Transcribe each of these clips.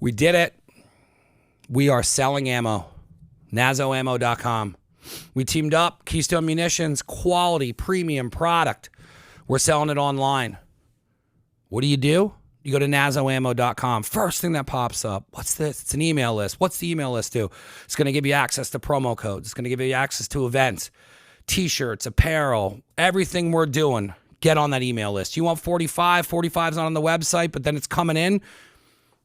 We did it. We are selling ammo. NazoAmmo.com. We teamed up. Keystone Munitions, quality, premium product. We're selling it online. What do? You go to NazoAmmo.com. First thing that pops up, what's this? It's an email list. What's the email list do? It's going to give you access to promo codes. It's going to give you access to events, T-shirts, apparel, everything we're doing. Get on that email list. You want 45? 45's not on the website, but then it's coming in.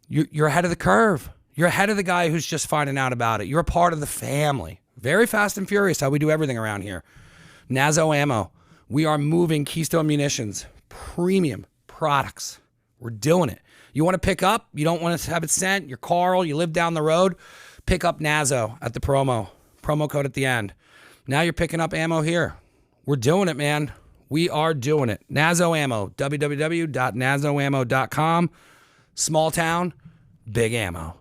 You're ahead of the curve. You're ahead of the guy who's just finding out about it. You're a part of the family. Very fast and furious how we do everything around here. Nazo Ammo. We are moving Keystone Munitions. Premium products. We're doing it. You want to pick up? You don't want to have it sent? You're Carl. You live down the road? Pick up Nazo at the promo code at the end. Now you're picking up ammo here. We're doing it, man. We are doing it. Nazo Ammo. www.nazoammo.com. Small town, big ammo.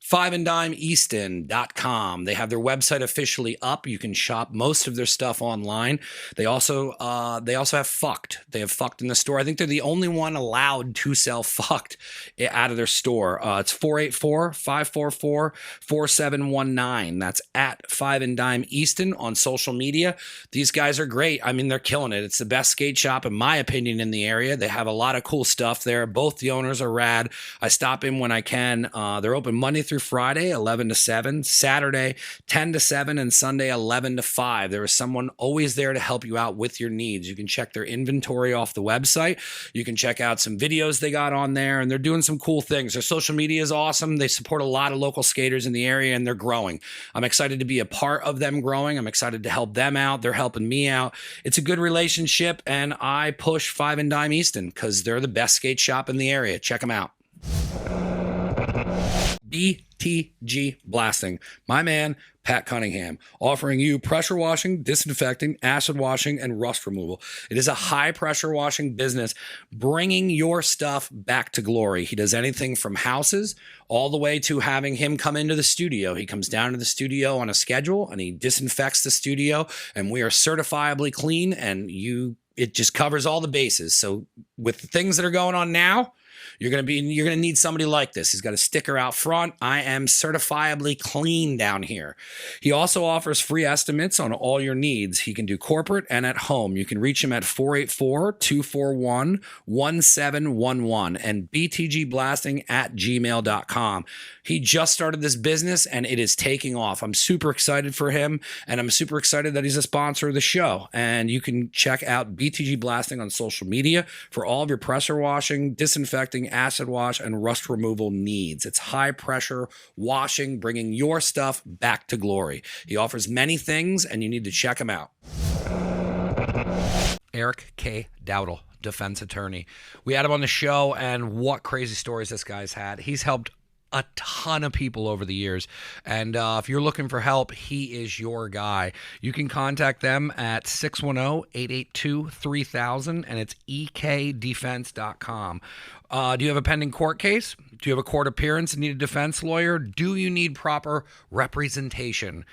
5andDimeEaston.com. They have their website officially up. You can shop most of their stuff online. They also have Fucked. They have Fucked in the store. I think they're the only one allowed to sell Fucked out of their store. It's 484-544-4719. That's at 5andDimeEaston on social media. These guys are great. I mean, they're killing it. It's the best skate shop, in my opinion, in the area. They have a lot of cool stuff there. Both the owners are rad. I stop in when I can. They're open Monday through Friday, 11 to 7, Saturday, 10 to 7, and Sunday, 11 to 5. There is someone always there to help you out with your needs. You can check their inventory off the website. You can check out some videos they got on there, and they're doing some cool things. Their social media is awesome. They support a lot of local skaters in the area, and they're growing. I'm excited to be a part of them growing. I'm excited to help them out. They're helping me out. It's a good relationship, and I push 5 and Dime Easton because they're the best skate shop in the area. Check them out. BTG Blasting. My man, Pat Cunningham, offering you pressure washing, disinfecting, acid washing, and rust removal. It is a high pressure washing business, bringing your stuff back to glory. He does anything from houses all the way to having him come into the studio. He comes down to the studio on a schedule and he disinfects the studio, and we are certifiably clean, and it just covers all the bases. So with the things that are going on now, you're going to need somebody like this. He's got a sticker out front. I am certifiably clean down here. He also offers free estimates on all your needs. He can do corporate and at home. You can reach him at 484-241-1711 and btgblasting@gmail.com. He just started this business and it is taking off. I'm super excited for him, and I'm super excited that he's a sponsor of the show. And you can check out BTG Blasting on social media for all of your pressure washing, disinfecting, acid wash, and rust removal needs. It's high pressure washing, bringing your stuff back to glory. He offers many things, and you need to check him out. Erik K. Dowdle, defense attorney. We had him on the show, and what crazy stories this guy's had. He's helped a ton of people over the years, and if you're looking for help, he is your guy. You can contact them at 610-882-3000, and it's ekdefense.com. Do you have a pending court case? Do you have a court appearance and need a defense lawyer? Do you need proper representation?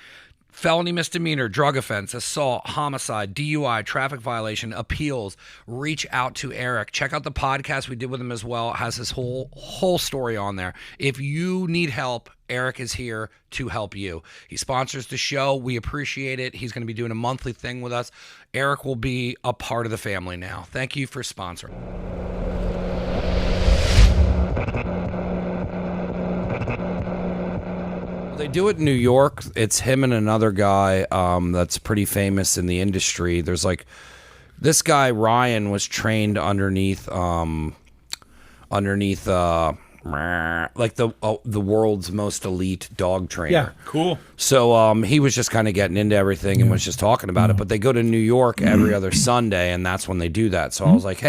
Felony, misdemeanor, drug offense, assault, homicide, DUI, traffic violation, appeals. Reach out to Erik. Check out the podcast we did with him as well. It has his whole story on there. If you need help, Erik is here to help you. He sponsors the show. We appreciate it. He's going to be doing a monthly thing with us. Erik will be a part of the family now. Thank you for sponsoring. They do it in New York. It's him and another guy that's pretty famous in the industry. There's like this guy Ryan was trained underneath like the world's most elite dog trainer. Yeah, cool. So he was just kind of getting into everything and was just talking about it. But they go to New York every other Sunday, and that's when they do that. So I was like,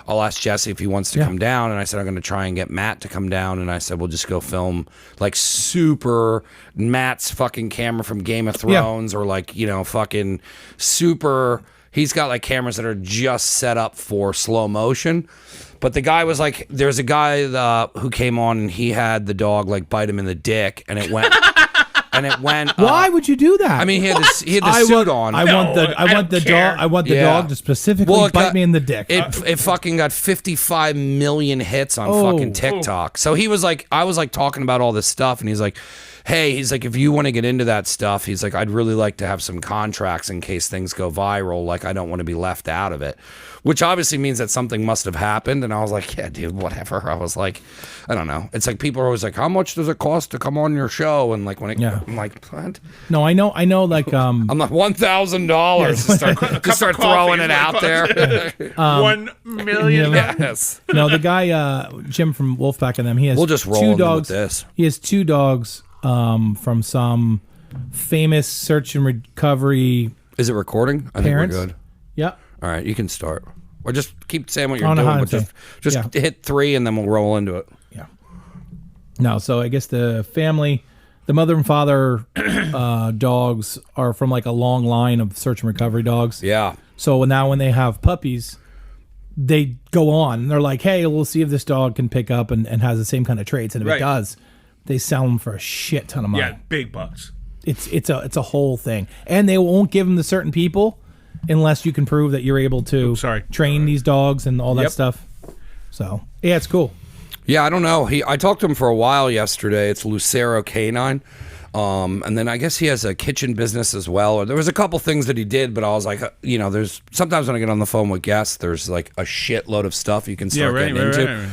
I'll ask Jesse if he wants to come down. And I said, I'm going to try and get Matt to come down. And I said, we'll just go film like super Matt's fucking camera from Game of Thrones or like, fucking super. He's got like cameras that are just set up for slow motion. But the guy was like, there's a guy who came on and he had the dog like bite him in the dick, and it went and it went. Why would you do that? I mean, he had the suit on. I want the dog to specifically bite me in the dick. It fucking got 55 million hits on fucking TikTok. So he was like, I was like talking about all this stuff, and he's like, hey, he's like, if you want to get into that stuff, he's like, I'd really like to have some contracts in case things go viral. Like, I don't want to be left out of it, which obviously means that something must have happened. And I was like, yeah, dude, whatever. I was like, I don't know. It's like people are always like, how much does it cost to come on your show? And like, I'm like, what? No, I know. Like, I'm like $1,000 to start throwing it out there. 1 million. Yes. No, the guy, Jim from Wolfpack and them, he has we'll just roll 2 dogs. With this. He has 2 dogs. From some famous search and recovery. Is it recording? I parents. think we're good. Yep. All right, you can start. Or just keep saying what you're I don't know doing. how But just hit 3 and then we'll roll into it. Yeah. No, so I guess the family, the mother and father dogs are from like a long line of search and recovery dogs. Yeah. So now when they have puppies, they go on. They're like, hey, we'll see if this dog can pick up and has the same kind of traits. And if it does, they sell them for a shit ton of money. Yeah, big bucks. It's a whole thing, and they won't give them to certain people unless you can prove that you're able to train these dogs and all that stuff. So yeah, it's cool. Yeah, I don't know. I talked to him for a while yesterday. It's Lucero Canine. And then I guess he has a kitchen business as well. Or there was a couple things that he did, but I was like, there's sometimes when I get on the phone with guests, there's like a shitload of stuff you can start getting into. Right.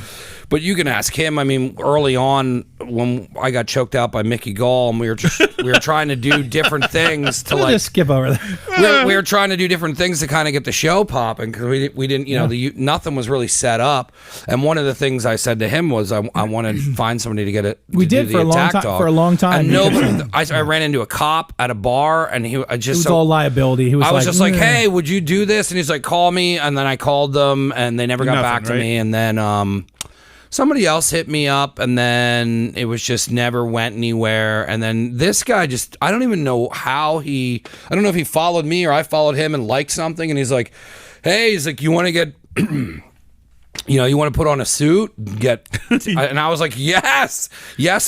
But you can ask him. I mean, early on when I got choked out by Mickey Gall, and we were trying to do different things to like just skip over that. We were trying to do different things to kind of get the show popping because we didn't nothing was really set up. And one of the things I said to him was I wanted to find somebody to get it. We did for a long time. For a long time, and I ran into a cop at a bar, and it was all liability. I was just like, hey, would you do this? And he's like, call me. And then I called them, and they never got back to me. And then somebody else hit me up, and then it was just never went anywhere. And then this guy I don't even know how I don't know if he followed me or I followed him and liked something. And he's like, hey, you want to get, you want to put on a suit, and I was like, yes,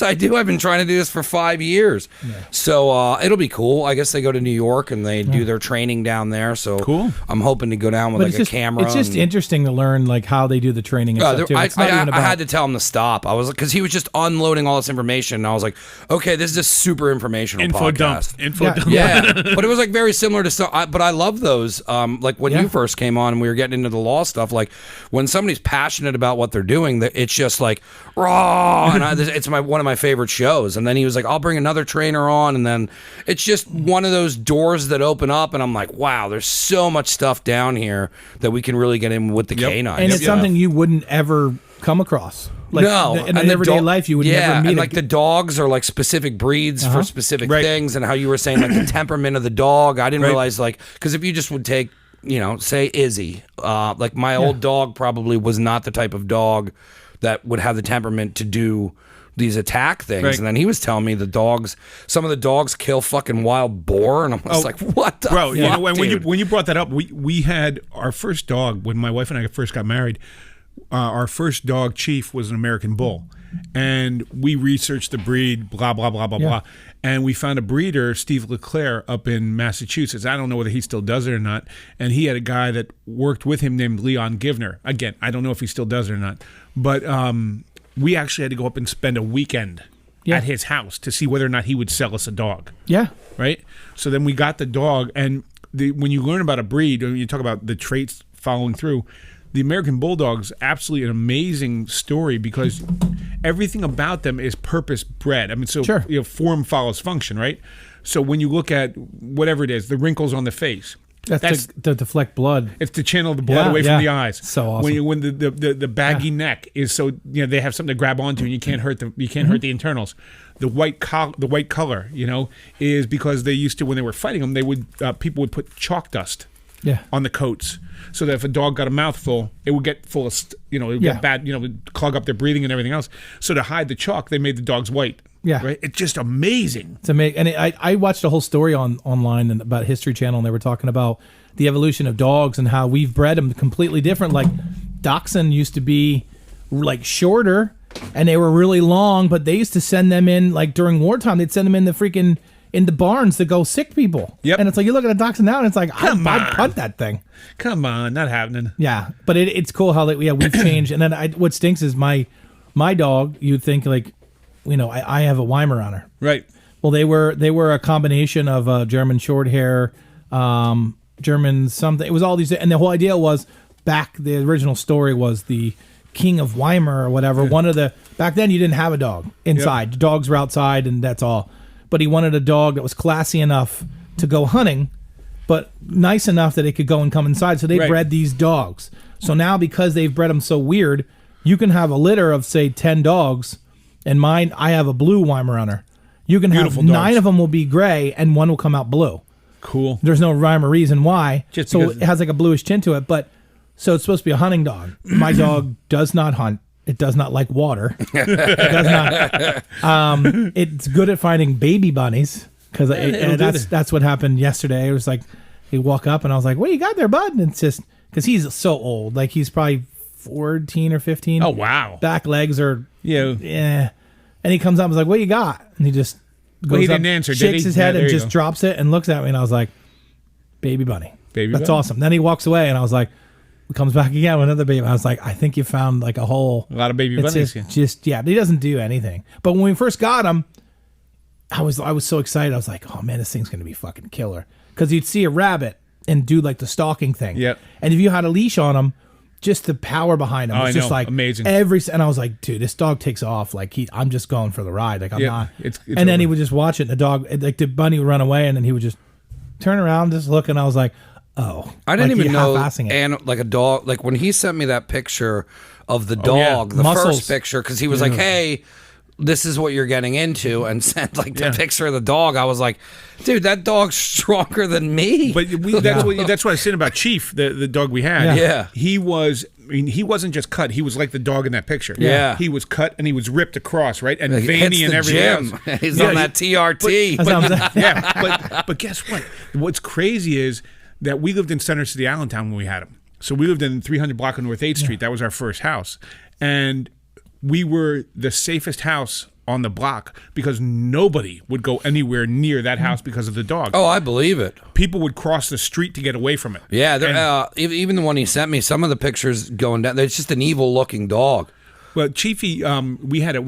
I do. I've been trying to do this for 5 years. Yeah. So it'll be cool. I guess they go to New York and they do their training down there. So cool. I'm hoping to go down with a camera. It's just interesting to learn like how they do the training and stuff too. I had to tell him to stop. I was like, because he was just unloading all this information, and I was like, okay, this is a super informational podcast. Info dump. Yeah. But it was like very similar to stuff. But I love those. Like when you first came on and we were getting into the law stuff. Like when somebody's passionate about what they're doing, it's just like raw, and it's one of my favorite shows. And then he was like, I'll bring another trainer on, and then it's just one of those doors that open up, and I'm like, wow, there's so much stuff down here that we can really get in with the canines. And it's something you wouldn't ever come across. Like, no, in everyday life, you would never meet. And like the dogs are like specific breeds for specific things, and how you were saying like the temperament of the dog. I didn't realize because if you just would take, say Izzy, like my old dog probably was not the type of dog that would have the temperament to do these attack things. Right. And then he was telling me some of the dogs kill fucking wild boar, and I was like, what the fuck, dude? When you brought that up, we had our first dog when my wife and I first got married. Our first dog, Chief, was an American Bull. And we researched the breed, blah, blah, blah, blah, blah. And we found a breeder, Steve LeClaire, up in Massachusetts. I don't know whether he still does it or not. And he had a guy that worked with him named Leon Givner. Again, I don't know if he still does it or not. But we actually had to go up and spend a weekend at his house to see whether or not he would sell us a dog. Yeah. Right? So then we got the dog. And when you learn about a breed, when you talk about the traits following through, the American Bulldog's absolutely an amazing story because everything about them is purpose bred. I mean, so form follows function, right? So when you look at whatever it is, the wrinkles on the face, that's to deflect blood. It's to channel the blood away from the eyes. So awesome. When the baggy neck is so they have something to grab onto and you can't hurt hurt the internals. The white color, is because they used to, when they were fighting them, they would people would put chalk dust on the coats, so that if a dog got a mouthful, it would get full of, it would get bad, would clog up their breathing and everything else. So to hide the chalk, they made the dogs white. Yeah, right. It's just amazing. It's amazing. And I watched a whole story online and about History Channel, and they were talking about the evolution of dogs and how we've bred them completely different. Like Dachshund used to be like shorter, and they were really long, but they used to send them in, like during wartime, they'd send them in the barns to go sick people. Yep. And it's like, you look at a dachshund now, and it's like, I'd punt that thing. Come on, not happening. Yeah, but it's cool how we've changed. And then what stinks is my dog. You'd think like, I have a Weimaraner. Right. Well, they were a combination of German Shorthair, German something. It was all these, and the whole idea was the original story was the King of Weimar or whatever. Back then you didn't have a dog inside. Yep. The dogs were outside, and that's all. But he wanted a dog that was classy enough to go hunting, but nice enough that it could go and come inside. So they bred these dogs. So now, because they've bred them so weird, you can have a litter of, say, 10 dogs, and mine, I have a blue Weimaraner. You can Beautiful have dogs. 9 of them will be gray, and 1 will come out blue. Cool. There's no rhyme or reason why. Just so because- it has like a bluish tint to it, so it's supposed to be a hunting dog. My dog does not hunt. It does not like water. It does not. It's good at finding baby bunnies, because that's what happened yesterday. It was like he walk up and I was like, "What do you got there, bud?" And it's just because he's so old, like he's probably 14 or 15. Oh wow. Back legs are Yeah. And he comes up and was like, "What you got?" And he just goes he up, didn't answer, did shakes he? his head, Yeah, and there you just go. drops it and looks at me, and I was like, "Baby bunny." Baby That's bunny. awesome. Then he walks away, and I was like, comes back again with another baby. I was like, I think you found like a whole. A lot of baby It's bunnies. just but he doesn't do anything. But when we first got him, I was so excited. I was like, oh man, this thing's gonna be fucking killer. Because you'd see a rabbit and do like the stalking thing. Yep. And if you had a leash on him, just the power behind him was I just know. like Amazing. and I was like, dude, this dog takes off. Like I'm just going for the ride. Like I'm Yeah, not. it's and then he over. would just watch it. And the dog, like the bunny would run away, and then he would just turn around, just look, and I was like, oh, I didn't like, even he know, half-assing it. and like a dog, like when he sent me that picture of the yeah. dog, the Muscles. first picture, because he was like, hey, this is what you're getting into, and sent like the picture of the dog. I was like, dude, that dog's stronger than me. But that's what I said about Chief, the dog we had. Yeah. He wasn't just cut. He was like the dog in that picture. Yeah. He was cut and he was ripped across, right? And He hits veiny and the everything gym. else. He's Yeah, on that TRT. That's what I'm saying. Yeah, but guess what? What's crazy is that we lived in Center City, Allentown when we had him. So we lived in 300 block of North 8th Street. That was our first house. And we were the safest house on the block because nobody would go anywhere near that house because of the dog. Oh, I believe it. People would cross the street to get away from it. Yeah, even the one he sent me, some of the pictures going down, it's just an evil-looking dog. Well, Chiefy, we had the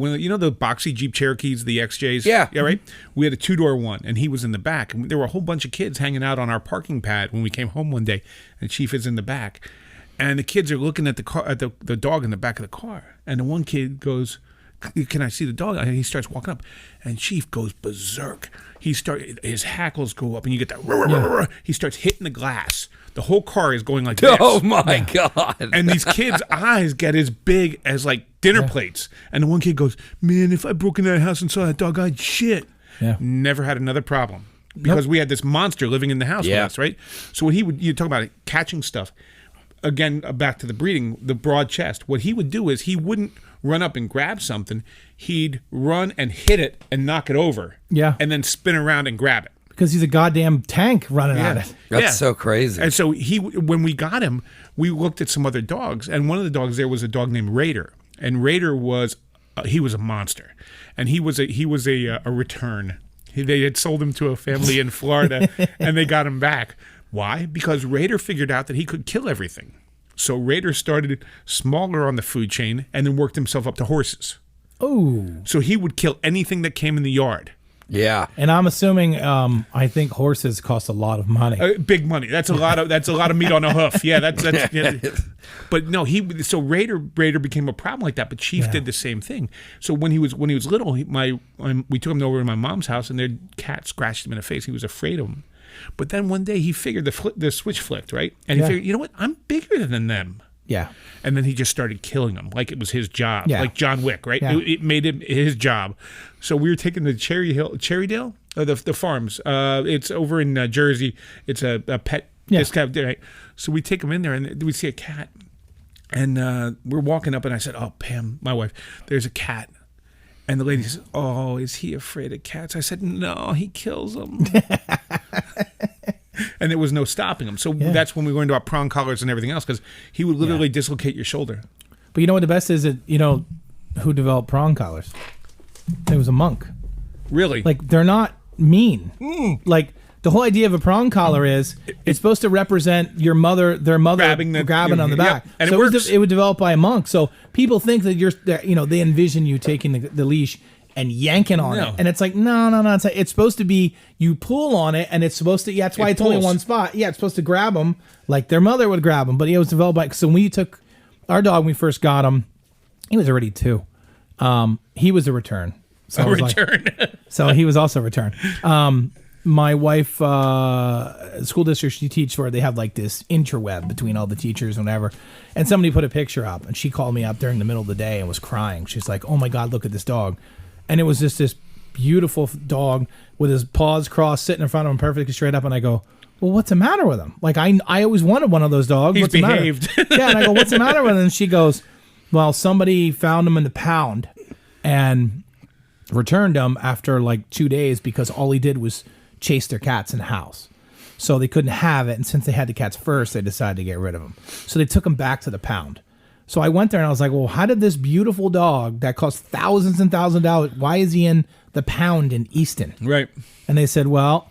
boxy Jeep Cherokees, the XJs? Yeah. Yeah, right? We had a 2-door one, and he was in the back. And there were a whole bunch of kids hanging out on our parking pad when we came home one day, and Chief is in the back. And the kids are looking at the car, at the dog in the back of the car. And the one kid goes, "Can I see the dog?" And he starts walking up, and Chief goes berserk. His hackles go up, and you get that. He starts hitting the glass. The whole car is going like this. Oh, my God. And these kids' eyes get as big as like dinner plates. And the one kid goes, "Man, if I broke into that house and saw that dog, I'd shit." Yeah. Never had another problem because we had this monster living in the house with us, right? So what you talk about catching stuff. Again, back to the breeding, the broad chest. What he would do is he wouldn't run up and grab something. He'd run and hit it and knock it over. Yeah. And then spin around and grab it. Because he's a goddamn tank running at it. That's so crazy. And so when we got him, we looked at some other dogs, and one of the dogs there was a dog named Raider, and Raider was he was a monster, and he was a return. They had sold him to a family in Florida, and they got him back. Why? Because Raider figured out that he could kill everything. So Raider started smaller on the food chain, and then worked himself up to horses. Oh. So he would kill anything that came in the yard. Yeah. And I'm assuming, I think horses cost a lot of money. Big money. That's a lot of meat on a hoof. Yeah, that's yeah. But no, so Raider became a problem like that. But Chief did the same thing. So when he was little, we took him over to my mom's house, and their cat scratched him in the face. He was afraid of him. But then one day he figured the switch flipped, right? And he figured, you know what? I'm bigger than them. Yeah. And then he just started killing them like it was his job, like John Wick, right? Yeah. It made him his job. So we were taking the Cherrydale, the farms. It's over in Jersey. It's a pet discount, right? So we take him in there, and we see a cat. And we're walking up, and I said, "Oh, Pam, my wife, there's a cat." And the lady says, "Oh, is he afraid of cats?" I said, "No, he kills them." And there was no stopping him. So that's when we learned about prong collars and everything else, because he would literally dislocate your shoulder. But you know what the best is? That who developed prong collars. It was a monk. Really? Like, they're not mean. Like, the whole idea of a prong collar is it's supposed to represent their mother grabbing on the back. And so it works. It was developed by a monk. So people think that they envision you taking the leash and yanking on it. And it's like, no. It's supposed to be, you pull on it, and it's supposed to, that's why it's only one spot. Yeah, it's supposed to grab them like their mother would grab them. But it was developed by, so when we took our dog, when we first got him, he was already 2. He was a return. So so he was also a return. My wife, school district she teaches for, they have like this interweb between all the teachers and whatever. And somebody put a picture up, and she called me up during the middle of the day and was crying. She's like, "Oh my God, look at this dog." And it was just this beautiful dog with his paws crossed, sitting in front of him perfectly straight up. And I go, "Well, what's the matter with him?" Like, I always wanted one of those dogs. He's what's behaved. The matter? Yeah, and I go, "What's the matter with him?" And she goes, "Well, somebody found him in the pound and returned him after like 2 days because all he did was chase their cats in the house. So they couldn't have it. And since they had the cats first, they decided to get rid of him. So they took him back to the pound." So I went there and I was like, "Well, how did this beautiful dog that cost thousands and thousands of dollars, why is he in the pound in Easton?" Right. And they said, "Well,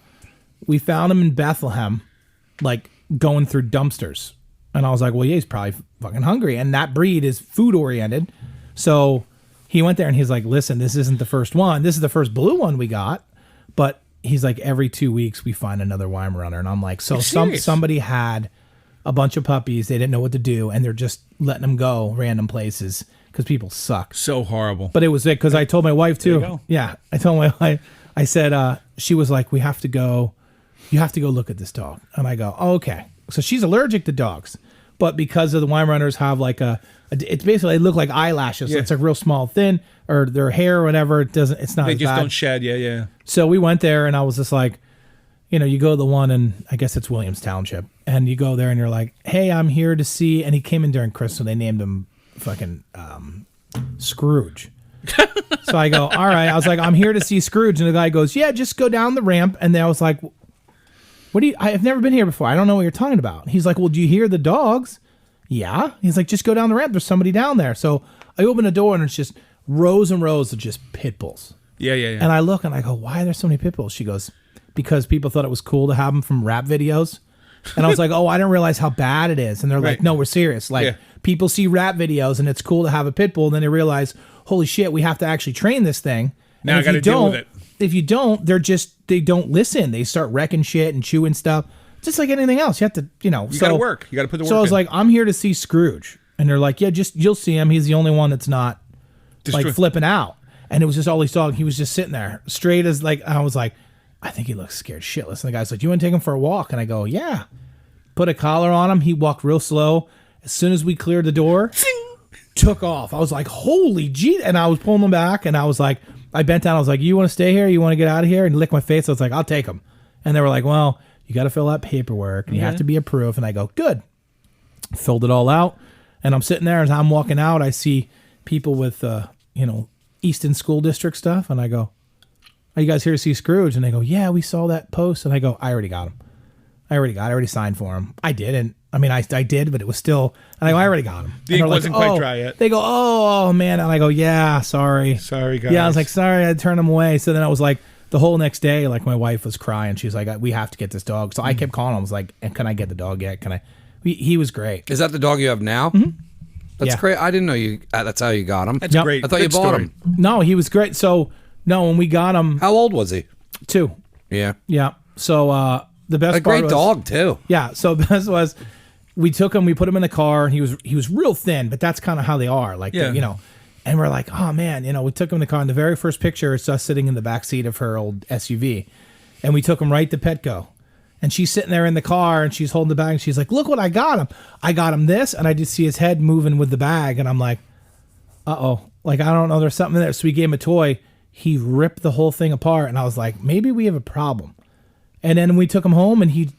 we found him in Bethlehem, like going through dumpsters." And I was like, "Well, yeah, he's probably fucking hungry." And that breed is food oriented. So he went there and he's like, "Listen, this isn't the first one. This is the first blue one we got." But he's like, every 2 weeks we find another Weimaraner. And I'm like, so somebody had a bunch of puppies. They didn't know what to do. And they're just letting them go random places because people suck. So horrible. But it was it because I told my wife too. There you go. Yeah. I told my wife, I said, she was like, you have to go look at this dog. And I go, "Oh, okay." So she's allergic to dogs. But because of the Weimaraners have like it's basically, they look like eyelashes. Yeah. So it's like real small, thin, or their hair or whatever. It's not They as just bad. don't shed. Yeah. So we went there and I was just like, you go to the one in, I guess it's Williams Township. And you go there and you're like, "Hey, I'm here to see," and he came in during Christmas. So they named him fucking Scrooge. So I go, "All right." I was like, "I'm here to see Scrooge." And the guy goes, "Yeah, just go down the ramp." And then I was like, I've never been here before. I don't know what you're talking about. He's like, "Well, do you hear the dogs?" "Yeah." He's like, "Just go down the ramp. There's somebody down there." So I open the door and it's just rows and rows of just pit bulls. Yeah. And I look and I go, "Why are there so many pit bulls?" She goes, "Because people thought it was cool to have them from rap videos." And I was like, "Oh, I didn't realize how bad it is." And they're like, "No, we're serious. Like, people see rap videos and it's cool to have a pit bull. And then they realize, holy shit, we have to actually train this thing. Now I got to deal with it." If you don't, they don't listen. They start wrecking shit and chewing stuff. Just like anything else. You have to, You got to work. You got to put the work in. So I was like, "I'm here to see Scrooge." And they're like, "Yeah, you'll see him. He's the only one that's not like flipping out." And it was just all these dogs. He was just sitting there straight as like, I was like, "I think he looks scared shitless." And the guy's like, "You want to take him for a walk?" And I go, "Yeah." Put a collar on him. He walked real slow. As soon as we cleared the door, took off. I was like, "Holy gee." And I was pulling him back and I was like, I bent down. I was like, "You want to stay here? You want to get out of here?" And lick my face. I was like, "I'll take him." And they were like, "Well, you got to fill out paperwork and you have to be approved." And I go, "Good." Filled it all out. And I'm sitting there as I'm walking out. I see people with, Easton School District stuff. And I go, "Are you guys here to see Scrooge?" And they go, "Yeah, we saw that post." And I go, "I already got him. I already signed for him." I didn't. I mean, I did, but it was still, and I go, "I already got him." The ink wasn't quite dry yet. They go, oh, man. And I go, "Yeah, sorry. Sorry, guys." Yeah, I was like, "Sorry, I turned him away." So then I was like, the whole next day, like my wife was crying. She's like, "We have to get this dog." So I kept calling him. I was like, "Can I get the dog yet? Can I?" He was great. Is that the dog you have now? Mm-hmm. That's Yeah. great. I didn't know you. That's how you got him. That's Yep. great. I thought Good you bought story. him. No, he was great. So, no, when we got him, How old was he? 2. Yeah, Yeah. So, the best a part great was, dog too. Yeah. So the best was, we took him, we put him in the car, and he was real thin, but that's kind of how they are. Like, Yeah. and we're like, "Oh man," we took him in the car. And the very first picture, it's us sitting in the back seat of her old SUV, and we took him right to Petco. And she's sitting there in the car and she's holding the bag and she's like, "Look what I got him. I got him this." And I just see his head moving with the bag. And I'm like, uh-oh. Like, I don't know. There's something there. So we gave him a toy. He ripped the whole thing apart. And I was like, maybe we have a problem. And then we took him home and he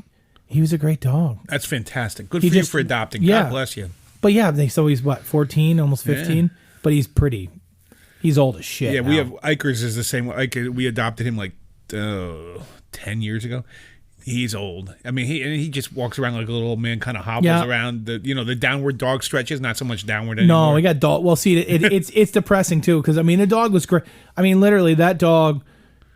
was a great dog. That's fantastic. Good He for you just- for adopting. yeah. God bless you. But yeah, so he's what, 14, almost 15? Yeah. But he's pretty. He's old as shit. Yeah, we now. have Ikers is the same way. We adopted him like 10 years ago. He's old. I mean, he just walks around like a little old man, kind of hobbles Yeah. around. The downward dog stretches, not so much downward anymore. No, we got dog. Well, see, it's depressing too because I mean the dog was great. I mean, literally that dog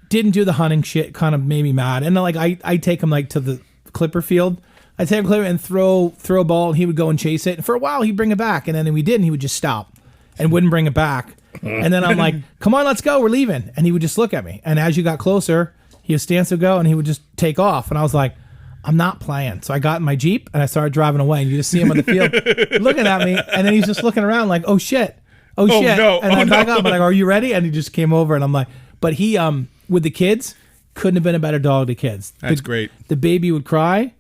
didn't do the hunting shit. Kind of made me mad. And like I take him like to the clipper field. I take him clipper and throw a ball, and he would go and chase it. And for a while, he'd bring it back, and then we did, and he would just stop and wouldn't bring it back. And then I'm like, "Come on, let's go. We're leaving." And he would just look at me. And as you got closer, he would stand to go, and he would just take off. And I was like, I'm not playing. So I got in my Jeep and I started driving away, and you just see him on the field looking at me, and then he's just looking around like, oh shit. And I back up, and I go, are you ready? And he just came over, and I'm like, but he with the kids, couldn't have been a better dog to kids. That's great. The baby would cry,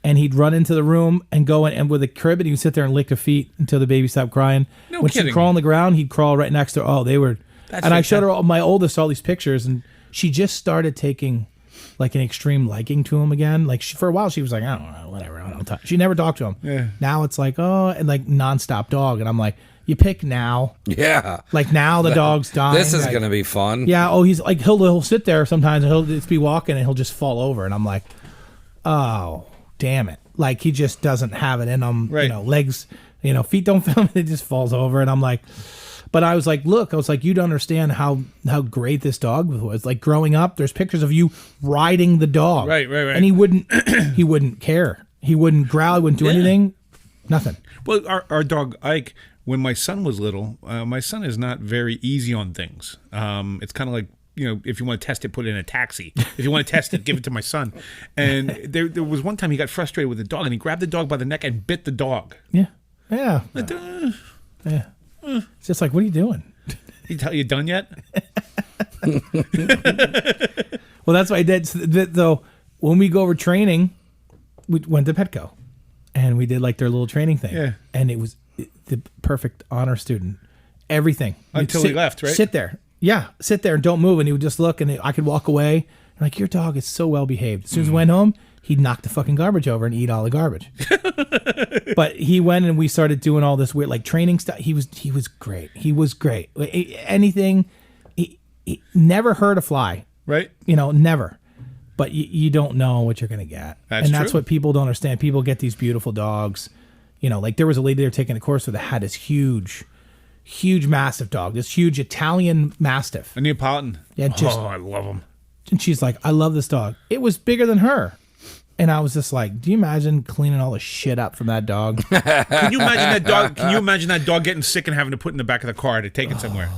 and he'd run into the room and go in, and with a crib, and he would sit there and lick her feet until the baby stopped crying. No when kidding. she'd crawl on the ground, he'd crawl right next to her. Oh, they were. That's and I showed fantastic. her my oldest all these pictures, and she just started taking like an extreme liking to him again. Like for a while, she was like, I don't know, whatever. I don't talk. She never talked to him. Yeah. Now it's like, oh, and like nonstop dog, and I'm like, you pick now. Yeah. Like now the dog's dying. This is like, gonna be fun. Yeah. Oh, he's like he'll sit there sometimes, and he'll just be walking, and he'll just fall over, and I'm like, oh, damn it. Like he just doesn't have it in him. Right. Legs, feet don't feel it. It just falls over, and I'm like. But I was like, look, you don't understand how great this dog was. Like growing up, there's pictures of you riding the dog. Right. And he wouldn't care. He wouldn't growl, he wouldn't do anything. Nothing. Well, our dog Ike, when my son was little, my son is not very easy on things. It's kind of like, if you want to test it, put it in a taxi. If you want to test it, give it to my son. And there was one time he got frustrated with the dog, and he grabbed the dog by the neck and bit the dog. Yeah. Yeah. Yeah. It's just like, what are you doing? You done yet? Well, that's what I did. So when we go over training, we went to Petco, and we did like their little training thing. Yeah. And it was the perfect honor student. Everything. Until he left, right? Sit there. Yeah. Sit there and don't move. And he would just look, and I could walk away. Like, your dog is so well behaved. As soon as we went home, he'd knock the fucking garbage over and eat all the garbage. But he went, and we started doing all this weird like training stuff. He was great. He was great. Anything. He never hurt a fly. Right. Never. But you don't know what you're gonna get. That's That's true. what people don't understand. People get these beautiful dogs. Like there was a lady there taking a course that had this huge massive dog. This huge Italian Mastiff. A Neapolitan. Yeah, just- I love him. And she's like, I love this dog. It was bigger than her. And I was just like, do you imagine cleaning all the shit up from that dog? Can you imagine that dog? Can you imagine that dog getting sick and having to put in the back of the car to take it somewhere?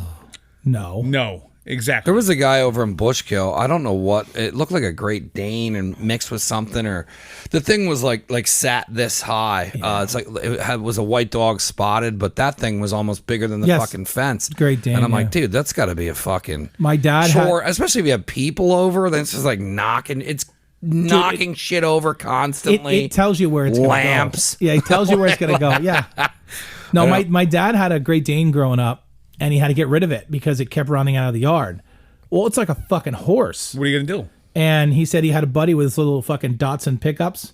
No. No, exactly. There was a guy over in Bushkill. I don't know what it looked like, a Great Dane and mixed with something, or the thing was like sat this high. It's like was a white dog spotted, but that thing was almost bigger than the Yes. fucking fence. Great Dane, And I'm like, yeah. dude, that's got to be a fucking My dad chore, especially if you have people over. Then it's just like knocking. It's knocking shit over constantly. It tells you where it's going to go. Lamps. Yeah, it tells you where it's going to go. Yeah. No, my dad had a Great Dane growing up, and he had to get rid of it because it kept running out of the yard. Well, it's like a fucking horse. What are you gonna do? And he said he had a buddy with his little fucking Datsun pickups,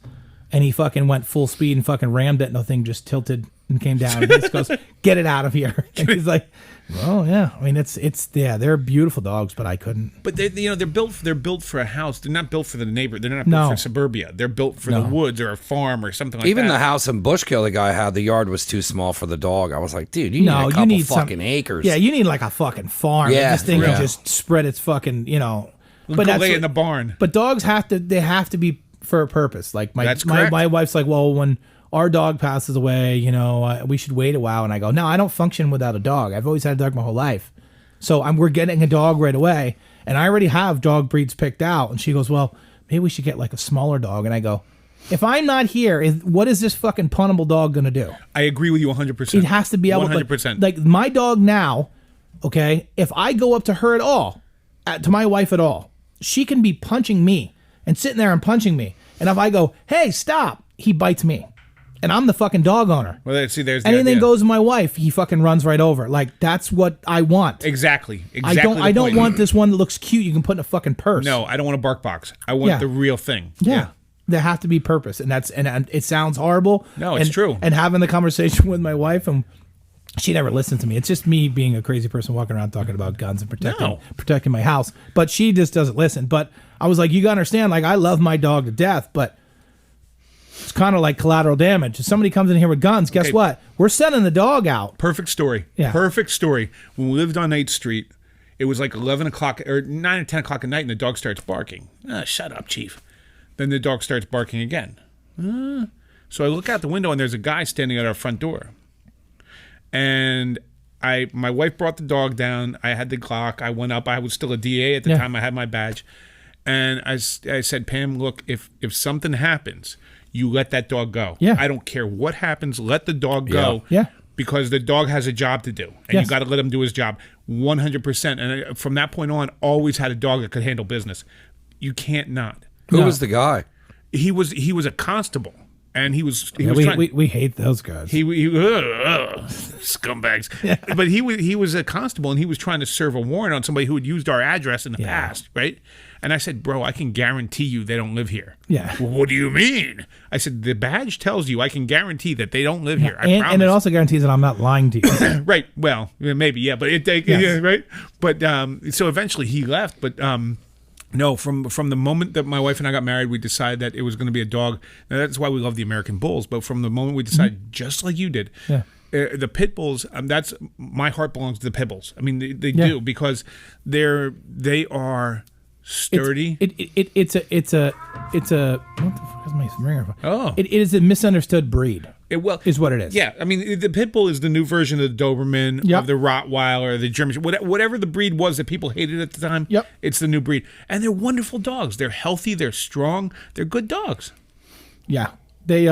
and he fucking went full speed and fucking rammed it, and the thing just tilted and came down. And he just goes, "Get it out of here!" And he's like, "Oh yeah, I mean they're beautiful dogs, but I couldn't." But they're built for a house. They're not built for the neighbor. They're not built No. for suburbia. They're built for the woods or a farm or something like Even that. the house in Bushkill the guy had, the yard was too small for the dog. I was like, dude, you need a couple fucking acres. Yeah, you need like a fucking farm. Yeah, This thing yeah. can just spread its fucking, Go But lay what- in the barn. But dogs have to be for a purpose. Like That's my correct. wife's like, well, when our dog passes away, we should wait a while. And I go, no, I don't function without a dog. I've always had a dog my whole life. So we're getting a dog right away. And I already have dog breeds picked out. And she goes, well, maybe we should get like a smaller dog. And I go, if I'm not here, what is this fucking punnable dog going to do? I agree with you 100%. It has to be able 100%. like my dog now, okay, if I go up to her at all, to my wife at all, she can be punching me and sitting there and punching me. And if I go, hey, stop, he bites me. And I'm the fucking dog owner. Well, there's the Anything idea. goes to my wife, he fucking runs right over. Like, that's what I want. Exactly. I don't the I don't point. want this one that looks cute you can put in a fucking purse. No, I don't want a bark box. I want Yeah. the real thing. Yeah. There have to be purpose. And it sounds horrible. No, it's And- true. And having the conversation with my wife, and she never listened to me. It's just me being a crazy person walking around talking about guns and protecting my house. But she just doesn't listen. But I was like, you gotta understand, like, I love my dog to death, but it's kind of like collateral damage. If somebody comes in here with guns, guess what? We're sending the dog out. Perfect story. Yeah. Perfect story. When we lived on 8th Street, it was like 11 o'clock or 9 or 10 o'clock at night, and the dog starts barking. Shut up, Chief. Then the dog starts barking again. So I look out the window, and there's a guy standing at our front door. And my wife brought the dog down. I had the Glock. I went up. I was still a DA at the time. I had my badge. And I said, Pam, look, if something happens, you let that dog go. Yeah. I don't care what happens. Let the dog go. Yeah. Because the dog has a job to do. And you got to let him do his job 100%. And from that point on, always had a dog that could handle business. You can't not. Who was the guy? He was a constable. And he was we hate those guys. Scumbags. But he was a constable, and he was trying to serve a warrant on somebody who had used our address in the past, right? And I said, bro, I can guarantee you they don't live here. Yeah. Well, what do you mean? I said, the badge tells you I can guarantee that they don't live here. I promise. And it also guarantees that I'm not lying to you. Right. Well, maybe, yeah. But right. But so eventually he left. But no, from the moment that my wife and I got married, we decided that it was going to be a dog. Now, that's why we love the American Bulls. But from the moment we decided, just like you did, the pit bulls. That's my heart belongs to the pit bulls. I mean, they do, because they are sturdy. It's a what the fuck is my ringer? Oh, it is a misunderstood breed. Is what it is. Yeah, I mean, the pit bull is the new version of the Doberman, of the Rottweiler, the German, whatever the breed was that people hated at the time. Yep, it's the new breed, and they're wonderful dogs. They're healthy, they're strong, they're good dogs. Yeah, they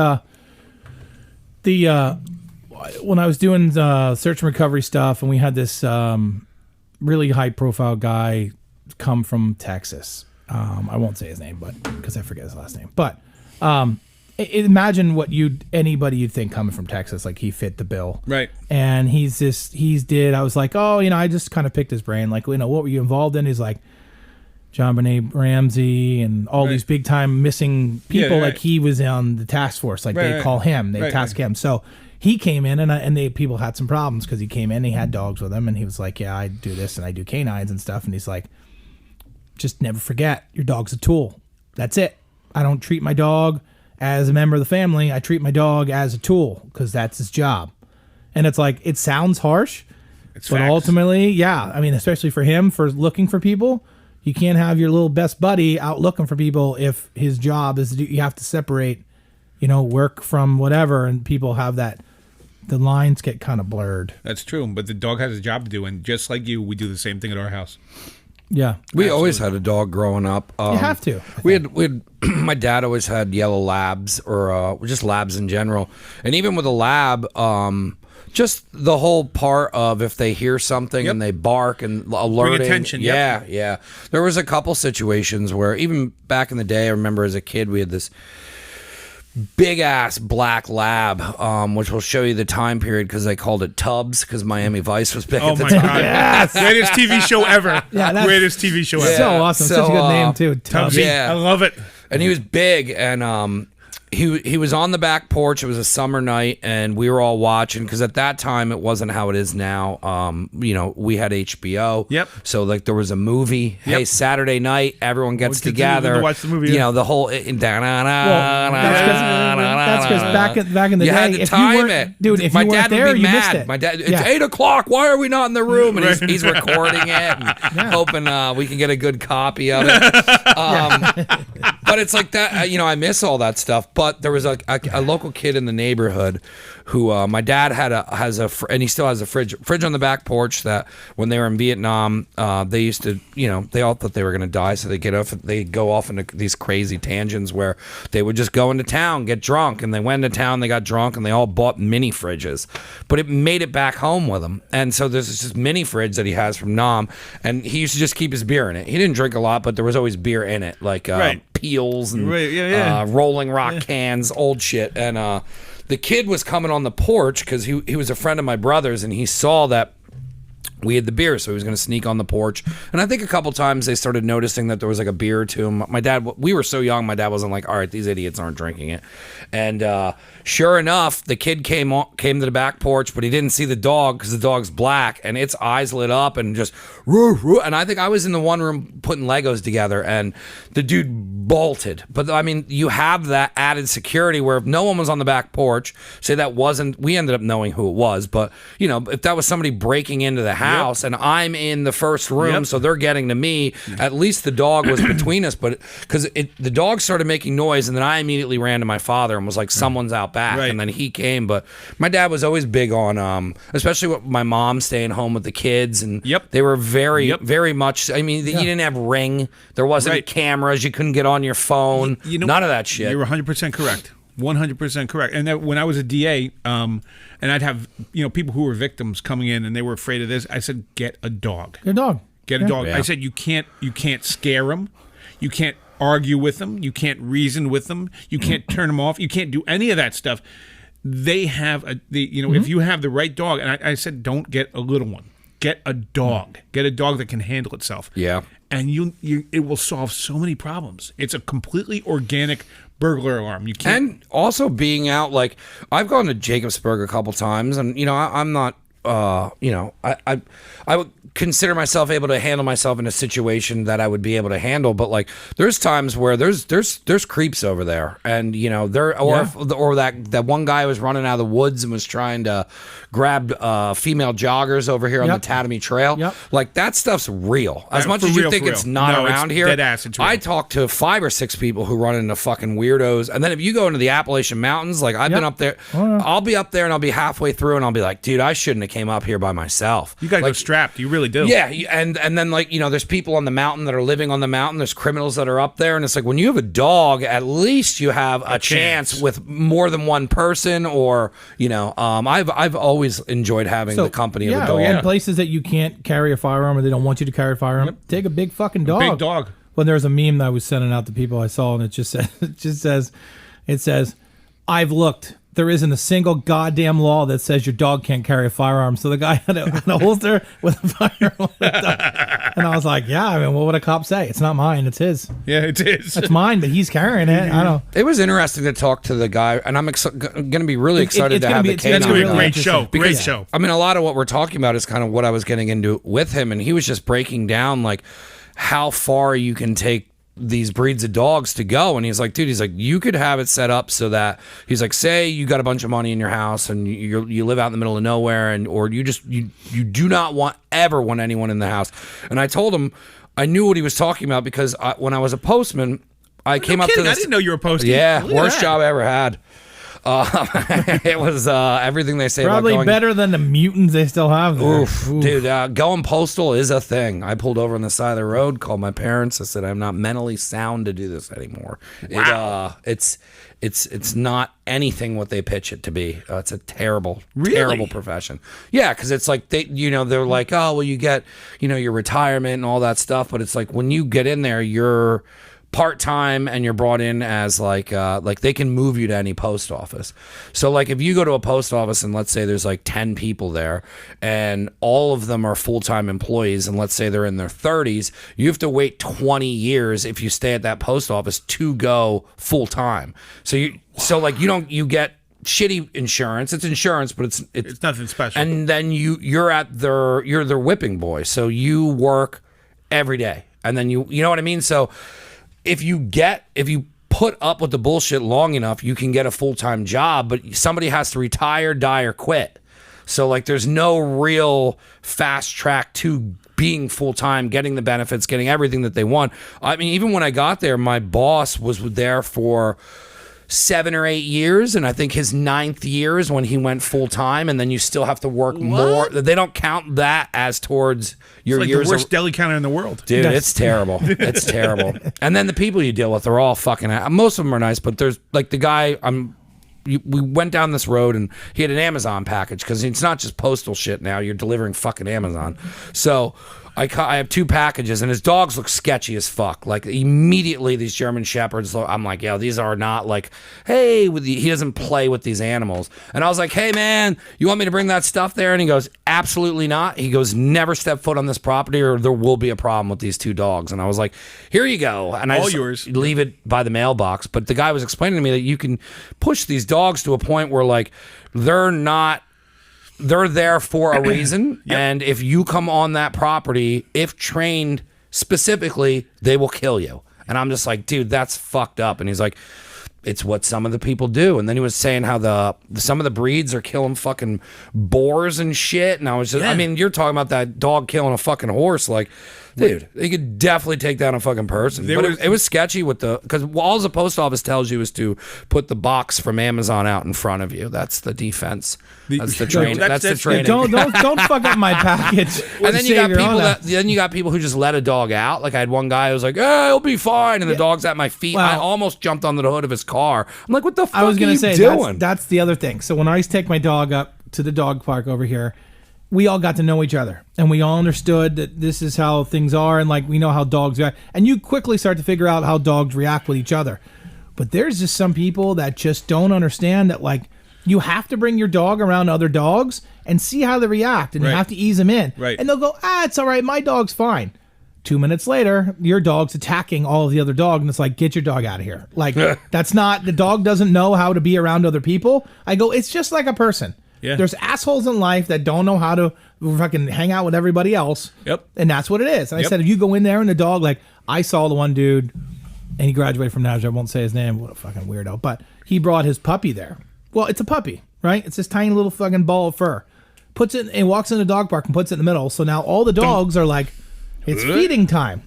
when I was doing search and recovery stuff, and we had this really high profile guy come from Texas. I won't say his name, but because I forget his last name. But imagine what anybody you'd think coming from Texas, like he fit the bill, right? And I was like, oh, I just kind of picked his brain, like, what were you involved in? He's like, John Benet Ramsey and all these big time missing people. Like he was on the task force. Like they call him, they task him. So he came in, and people had some problems because he came in, he had dogs with him, and he was like, yeah, I do this and I do canines and stuff. And he's like, just never forget, your dog's a tool. That's it. I don't treat my dog as a member of the family. I treat my dog as a tool because that's his job. And it's like, it sounds harsh, but ultimately, I mean, especially for him, for looking for people, you can't have your little best buddy out looking for people if his job is you have to separate, work from whatever, and people have that. The lines get kind of blurred. That's true, but the dog has a job to do, and just like you, we do the same thing at our house. Yeah, we always had a dog growing up. You have to. We had my dad always had yellow labs, or just labs in general, and even with a lab, just the whole part of if they hear something and they bark and alerting. Bring attention. Yeah. There was a couple situations where even back in the day, I remember as a kid, we had this big ass black lab, which will show you the time period because they called it Tubbs because Miami Vice was big at the time. God. Yes. Greatest TV show ever. Greatest TV show ever. So awesome. Such a good name too. Tubbs. Yeah. I love it. And he was big, and he was on the back porch. It was a summer night, and we were all watching because at that time it wasn't how it is now. We had HBO. Yep. So like there was a movie. Yep. Hey, Saturday night, everyone gets together to watch the movie. The whole. That's because back in the you day, had to time it, dude. If my you weren't dad there, would be you mad. missed it. My dad, it's 8 o'clock. Why are we not in the room? And he's recording it, and hoping we can get a good copy of it. But it's like that. I miss all that stuff. But there was a local kid in the neighborhood who my dad and he still has a fridge on the back porch that when they were in Vietnam, they used to, they all thought they were going to die, so they go off into these crazy tangents where they would just go into town, get drunk, and they went into town, they got drunk, and they all bought mini fridges, but it made it back home with them. And so there's this mini fridge that he has from Nam, and he used to just keep his beer in it. He didn't drink a lot, but there was always beer in it, like Peels and Rolling Rock cans, old shit. And the kid was coming on the porch because he was a friend of my brother's, and he saw that we had the beer, so he was going to sneak on the porch. And I think a couple times they started noticing that there was like a beer or two. My dad, we were so young, my dad wasn't like, all right, these idiots aren't drinking it. And sure enough, the kid came to the back porch, but he didn't see the dog because the dog's black, and its eyes lit up and just, roo, roo. And I think I was in the one room putting Legos together, and the dude bolted. But I mean, you have that added security where if no one was on the back porch, say that wasn't, we ended up knowing who it was, but you know, if that was somebody breaking into the house and I'm in the first room, so they're getting to me, at least the dog was between us. But because the dog started making noise, and then I immediately ran to my father and was like, someone's out back. And then he came. But my dad was always big on especially with my mom staying home with the kids, and they were very very much, I mean, you didn't have Ring, there wasn't cameras, you couldn't get on your phone, you know, none of that shit. You're 100% correct. 100% correct. And that when I was a DA, and I'd have, you know, people who were victims coming in and they were afraid of this, I said, get a dog. Get a dog. Get a dog. I said, you can't scare them. You can't argue with them. You can't reason with them. You can't turn them off. You can't do any of that stuff. They have if you have the right dog, and I said, don't get a little one. Get a dog. Get a dog that can handle itself. Yeah. And it will solve so many problems. It's a completely organic burglar alarm. You can't. And also being out, like, I've gone to Jacobsburg a couple times, and you know, I'm not, you know, I would consider myself able to handle myself in a situation that I would be able to handle, but like, there's times where there's creeps over there, and you know, or that one guy was running out of the woods and was trying to grab female joggers over here on the Tatamy Trail. Like, that stuff's real. As much as you think it's not around here, dead ass, it's real. I talked to 5 or 6 people who run into fucking weirdos, and then if you go into the Appalachian Mountains, like I've been up there, I'll be up there and I'll be halfway through and I'll be like, dude, I shouldn't have came up here by myself. You gotta like, go strapped. You really do. Yeah, and then, like, you know, there's people on the mountain that are living on the mountain. There's criminals that are up there, and it's like, when you have a dog, at least you have a chance with more than one person, or you know, I've always enjoyed having the company of a dog. And places that you can't carry a firearm or they don't want you to carry a firearm, take a big fucking dog. Big dog. Well, there's a meme that I was sending out to people I saw, and it says, I've looked. There isn't a single goddamn law that says your dog can't carry a firearm. So the guy had a holster with a firearm. And I was like, yeah, I mean, what would a cop say? It's not mine, it's his. Yeah, it's his. It's mine, but he's carrying it. I don't. It was interesting to talk to the guy, and I'm going to be really excited to have the canine. That's going to be a great show. Great show. I mean, a lot of what we're talking about is kind of what I was getting into with him, and he was just breaking down, like, how far you can take these breeds of dogs to go. And he's like, dude, he's like, you could have it set up so that, he's like, say you got a bunch of money in your house and you live out in the middle of nowhere, and or you do not ever want anyone in the house. And I told him I knew what he was talking about, because when I was a postman, I came up to this. I didn't know you were a postman. Yeah, worst job I ever had. It was everything they say probably about going, better than the mutants they still have there. Oof. Dude, going postal is a thing. I pulled over on the side of the road, called my parents. I said, I'm not mentally sound to do this anymore. Wow. It's not anything what they pitch it to be. It's a terrible profession. Yeah, because it's like they're like, oh, well, you get your retirement and all that stuff, but it's like when you get in there, you're part-time and you're brought in as like they can move you to any post office. So like if you go to a post office and let's say there's like 10 people there and all of them are full-time employees, and let's say they're in their 30s, you have to wait 20 years if you stay at that post office to go full-time. So you get shitty insurance. It's insurance, but it's nothing special. And then you're their whipping boy. So you work every day. And then you know what I mean? So if you put up with the bullshit long enough, you can get a full-time job, but somebody has to retire, die, or quit. So like there's no real fast track to being full-time, getting the benefits, getting everything that they want. I mean, even when I got there, my boss was there for 7 or 8 years, and I think his 9th year is when he went full-time, and then you still have to work more. They don't count that as towards your it's like years. The worst deli counter in the world. Dude, it's terrible. It's terrible. And then the people you deal with are all fucking, most of them are nice, but there's like the guy we went down this road and he had an Amazon package, because it's not just postal shit now, you're delivering fucking Amazon. So I have 2 packages, and his dogs look sketchy as fuck. Like, immediately, these German Shepherds, I'm like, yo, these are not like, hey, he doesn't play with these animals. And I was like, hey, man, you want me to bring that stuff there? And he goes, absolutely not. He goes, never step foot on this property or there will be a problem with these 2 dogs. And I was like, here you go. And I All just yours. leave it by the mailbox. But the guy was explaining to me that you can push these dogs to a point where, like, they're there for a reason. Yep. And if you come on that property, if trained specifically, they will kill you. And I'm just like, dude, that's fucked up. And he's like, it's what some of the people do. And then he was saying how some of the breeds are killing fucking boars and shit. And I was just, I mean, you're talking about that dog killing a fucking horse. Like, dude, he could definitely take down a fucking person. It was sketchy because all the post office tells you is to put the box from Amazon out in front of you. That's the defense. That's the training. That's the training. Don't fuck up my package. And then you got people who just let a dog out. Like, I had one guy who was like, "Oh, he'll be fine," and the dog's at my feet. Well, I almost jumped onto the hood of his car. I'm like, "What the fuck I was going to say doing?" that's the other thing. So when I used to take my dog up to the dog park over here, we all got to know each other, and we all understood that this is how things are, and like we know how dogs react. And you quickly start to figure out how dogs react with each other. But there's just some people that just don't understand that, like, you have to bring your dog around other dogs and see how they react, and you have to ease them in. Right. And they'll go, it's all right, my dog's fine. 2 minutes later, your dog's attacking all of the other dogs, and it's like, get your dog out of here. Like, that's not, the dog doesn't know how to be around other people. I go, it's just like a person. Yeah. There's assholes in life that don't know how to fucking hang out with everybody else. Yep. And that's what it is. And I said, if you go in there and the dog, like, I saw the one dude, and he graduated from Nazareth. I won't say his name. What a fucking weirdo. But he brought his puppy there. Well, it's a puppy, right? It's this tiny little fucking ball of fur. Puts it and walks in the dog park and puts it in the middle. So now all the dogs are like, it's feeding time.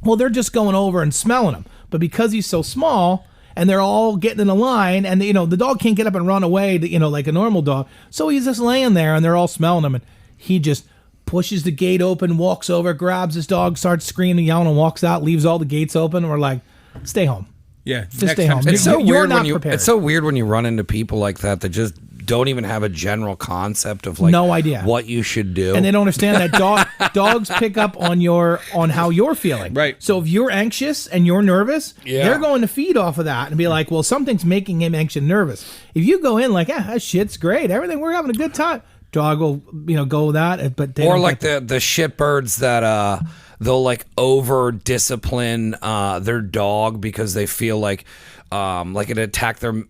Well, they're just going over and smelling him. But because he's so small, and they're all getting in a line, and the dog can't get up and run away, like a normal dog. So he's just laying there, and they're all smelling him, and he just pushes the gate open, walks over, grabs his dog, starts screaming, yelling, and walks out, leaves all the gates open, and we're like, stay home. Yeah, Just stay home. It's so You're weird not when you. prepared. It's so weird when you run into people like that just don't even have a general concept of, like, No idea what you should do. And they don't understand that dogs pick up on how you're feeling. Right. So if you're anxious and you're nervous, they're going to feed off of that and be like, well, something's making him anxious and nervous. If you go in like, that shit's great, everything, we're having a good time, dog will go with that. But they or like the shitbirds that they'll, like, over discipline their dog because they feel like it attacked their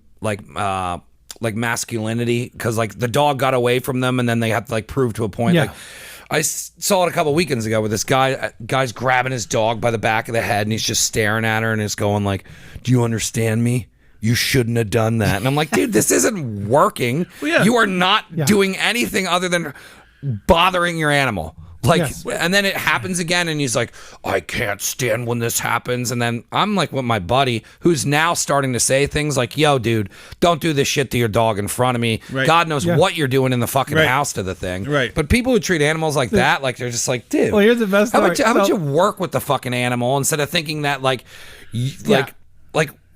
like masculinity because, like, the dog got away from them and then they have to, like, prove to a point. Yeah. Like, I saw it a couple weekends ago where this guy's grabbing his dog by the back of the head and he's just staring at her and is going like, do you understand me? You shouldn't have done that. And I'm like, dude, this isn't working. Well, yeah. You are not doing anything other than bothering your animal. Like, Yes. And then it happens again, and he's like, I can't stand when this happens. And then I'm like with my buddy, who's now starting to say things like, yo, dude, don't do this shit to your dog in front of me. Right. God knows what you're doing in the fucking house to the thing. Right. But people who treat animals like that, like, they're just like, dude. Well, here's the best How part. about you work with the fucking animal instead of thinking that, like,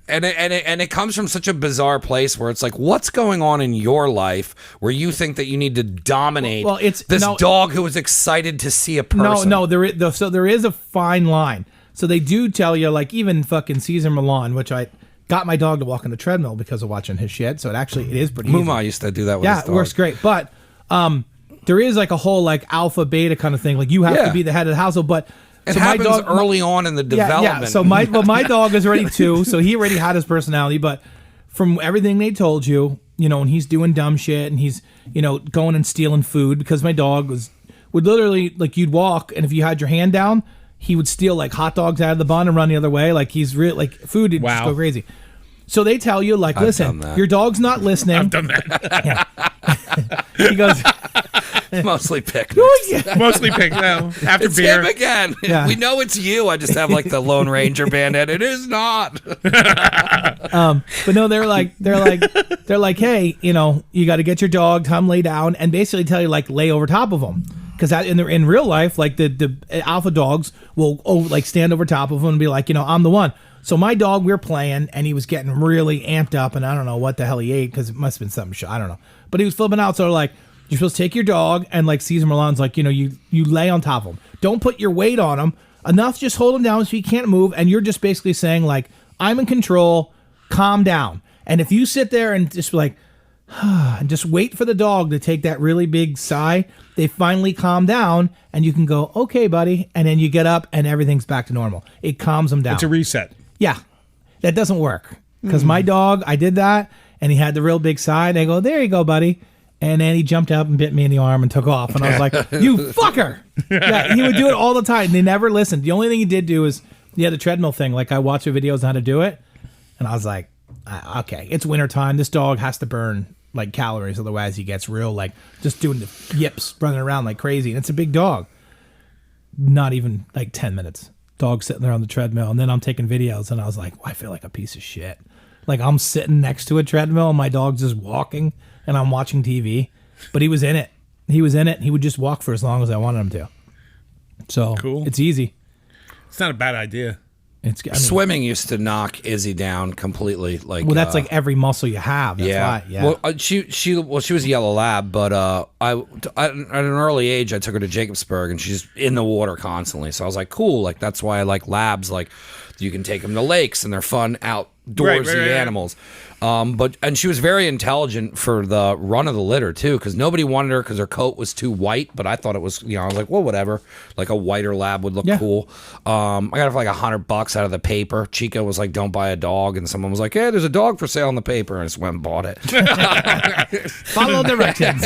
And it comes from such a bizarre place where it's like, what's going on in your life where you think that you need to dominate this dog who is excited to see a person? No, there is a fine line. So they do tell you, like, even fucking Caesar Milan, which I got my dog to walk on the treadmill because of watching his shit. So it is pretty easy. Muma used to do that with his dog. Yeah, it works great. But there is, like, a whole, like, alpha beta kind of thing. Like, you have to be the head of the household, but it happens early on in the development. Yeah. So my dog is already 2, so he already had his personality. But from everything they told you, and he's doing dumb shit, and he's going and stealing food because my dog would literally, like, you'd walk, and if you had your hand down, he would steal, like, hot dogs out of the bun and run the other way. Like, he's real, like, food would just go crazy. So they tell you, like, listen, your dog's not listening. I've done that. He goes. Mostly picnics. Mostly pick now. After It's beer. him again. Yeah. We know it's you. I just have, like, the Lone Ranger bandit. It is not. But no, they're like, hey, you got to get your dog, come lay down, and basically tell you, like, lay over top of them. Because in real life, like, the alpha dogs will stand over top of them and be like, I'm the one. So my dog, we were playing, and he was getting really amped up, and I don't know what the hell he ate because it must have been something. I don't know, but he was flipping out. So like, You're supposed to take your dog and like Cesar Millan's like, you lay on top of him. Don't put your weight on him. Enough, just hold him down so he can't move. And you're just basically saying like, I'm in control, calm down. And if you sit there and just be like, and just wait for the dog to take that really big sigh, they finally calm down and you can go, okay, buddy. And then you get up and everything's back to normal. It calms them down. It's a reset. Yeah. That doesn't work. Because my dog, I did that and he had the real big sigh. And I go, there you go, buddy. And then he jumped up and bit me in the arm and took off. And I was like, you fucker. Yeah, he would do it all the time. And they never listened. The only thing he did do is, the treadmill thing. Like I watched the videos on how to do it. And I was like, okay, it's wintertime. This dog has to burn like calories. Otherwise he gets real, like just doing the yips, running around like crazy. And it's a big dog. Not even like 10 minutes. Dog sitting there on the treadmill. And then I'm taking videos and I was like, I feel like a piece of shit. Like I'm sitting next to a treadmill and my dog's just walking and I'm watching TV. But he was in it. He would just walk for as long as I wanted him to. So cool. It's easy. It's not a bad idea. Swimming used to knock Izzy down completely. Like, well, that's like every muscle you have. That's why. Yeah. Well, she was a yellow lab, but at an early age, I took her to Jacobsburg, and she's in the water constantly. So I was like, cool. Like that's why I like labs. Like you can take them to lakes, and they're fun outdoorsy animals. And she was very intelligent for the run of the litter too, because nobody wanted her because her coat was too white. But I thought it was, I was like, well, whatever. Like a whiter lab would look cool. I got her for like $100 out of the paper. Chica was like, don't buy a dog, and someone was like, hey, there's a dog for sale in the paper, and I just went and bought it. Follow directions.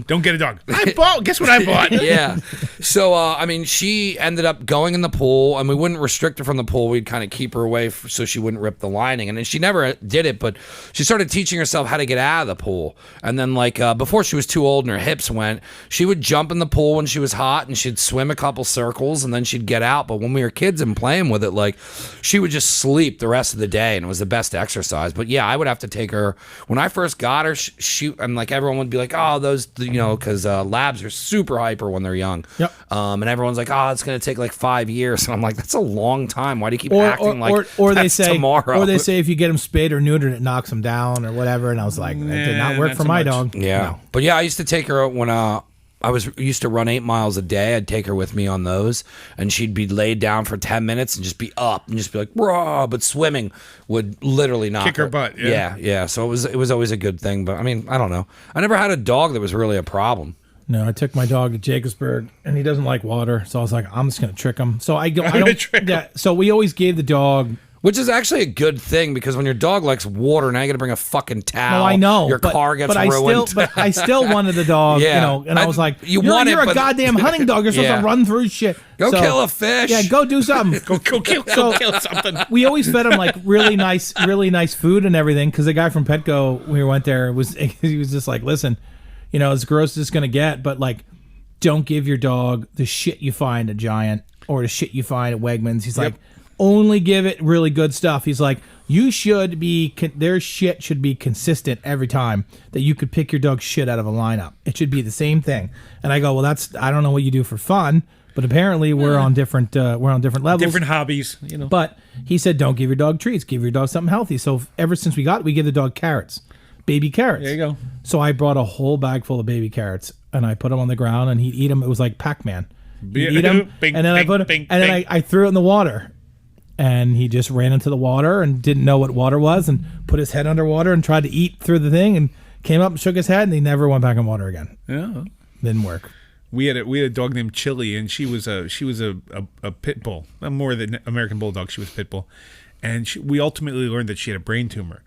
Don't get a dog. I bought. Guess what I bought? Yeah. So she ended up going in the pool, and we wouldn't restrict her from the pool. We'd kind of keep her away so she wouldn't rip the lining, and then she never did it, but she started teaching herself how to get out of the pool. And then before she was too old and her hips went, she would jump in the pool when she was hot and she'd swim a couple circles and then she'd get out. But when we were kids and playing with it, she would just sleep the rest of the day, and it was the best exercise. But yeah, I would have to take her. When I first got her, and everyone would be like, oh, those, because labs are super hyper when they're young. Yep. And everyone's like, oh, it's going to take like 5 years. And I'm like, that's a long time. Why do you keep acting like that's tomorrow? Or they say if you get them spayed or neutered, it knocks them down or whatever. And I was like, it did not work for my dog. Yeah. No. But yeah, I used to take her when I used to run 8 miles a day. I'd take her with me on those, and she'd be laid down for 10 minutes and just be up and just be like, raw. But swimming would literally knock her butt. Yeah. So it was always a good thing. But I don't know. I never had a dog that was really a problem. No, I took my dog to Jacobsburg, and he doesn't like water. So I was like, I'm just going to trick him. So I don't. Yeah. So we always gave the dog. Which is actually a good thing, because when your dog likes water, now you got to bring a fucking towel. No, I know. Your car gets ruined. But I still wanted the dog, and I was like, you're a goddamn hunting dog. You're supposed to run through shit. Go kill a fish. Yeah, go do something. go kill something. We always fed him like really nice food and everything, because the guy from Petco, when we went there, he was just like, listen, as gross as it's going to get, but don't give your dog the shit you find at Giant or the shit you find at Wegmans. He's like, only give it really good stuff. He's like, their shit should be consistent every time, that you could pick your dog's shit out of a lineup. It should be the same thing. And I go, well, I don't know what you do for fun, but apparently we're on different levels, different hobbies, But he said, don't give your dog treats, give your dog something healthy. So ever since we give the dog carrots, baby carrots. There you go. So I brought a whole bag full of baby carrots, and I put them on the ground, and he'd eat them. It was like Pac-Man. He'd eat them, and then I threw it in the water. And he just ran into the water and didn't know what water was, and put his head underwater and tried to eat through the thing, and came up and shook his head, and he never went back in water again. Yeah, didn't work. We had a dog named Chili, and she was a pit bull, more than American bulldog. She was pit bull, and we ultimately learned that she had a brain tumor,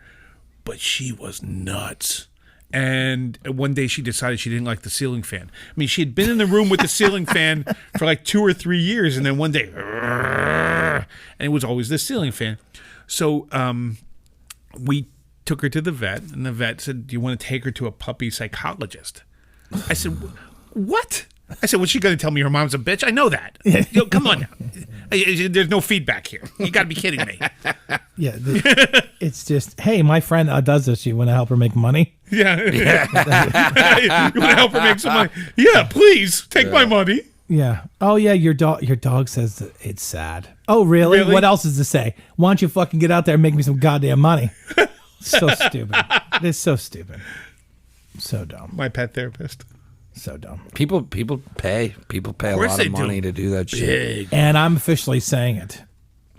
but she was nuts. And one day she decided she didn't like the ceiling fan. I mean, she had been in the room with the ceiling fan for like 2 or 3 years, and then one day, and it was always the ceiling fan. So we took her to the vet, and the vet said, do you want to take her to a puppy psychologist? I said, what? I said, what's she going to tell me her mom's a bitch? I know that. Come on now. There's no feedback here. You got to be kidding me. Yeah. It's just, hey, my friend does this. You want to help her make money? Yeah. You want to help her make some money? Yeah, please. Take my money. Yeah. Oh, yeah, your dog says that it's sad. Oh, really? What else is to say? Why don't you fucking get out there and make me some goddamn money? So stupid. It's so stupid. So dumb. My pet therapist. So dumb. People pay a course lot they of do. money to do that shit. Big. And I'm officially saying it.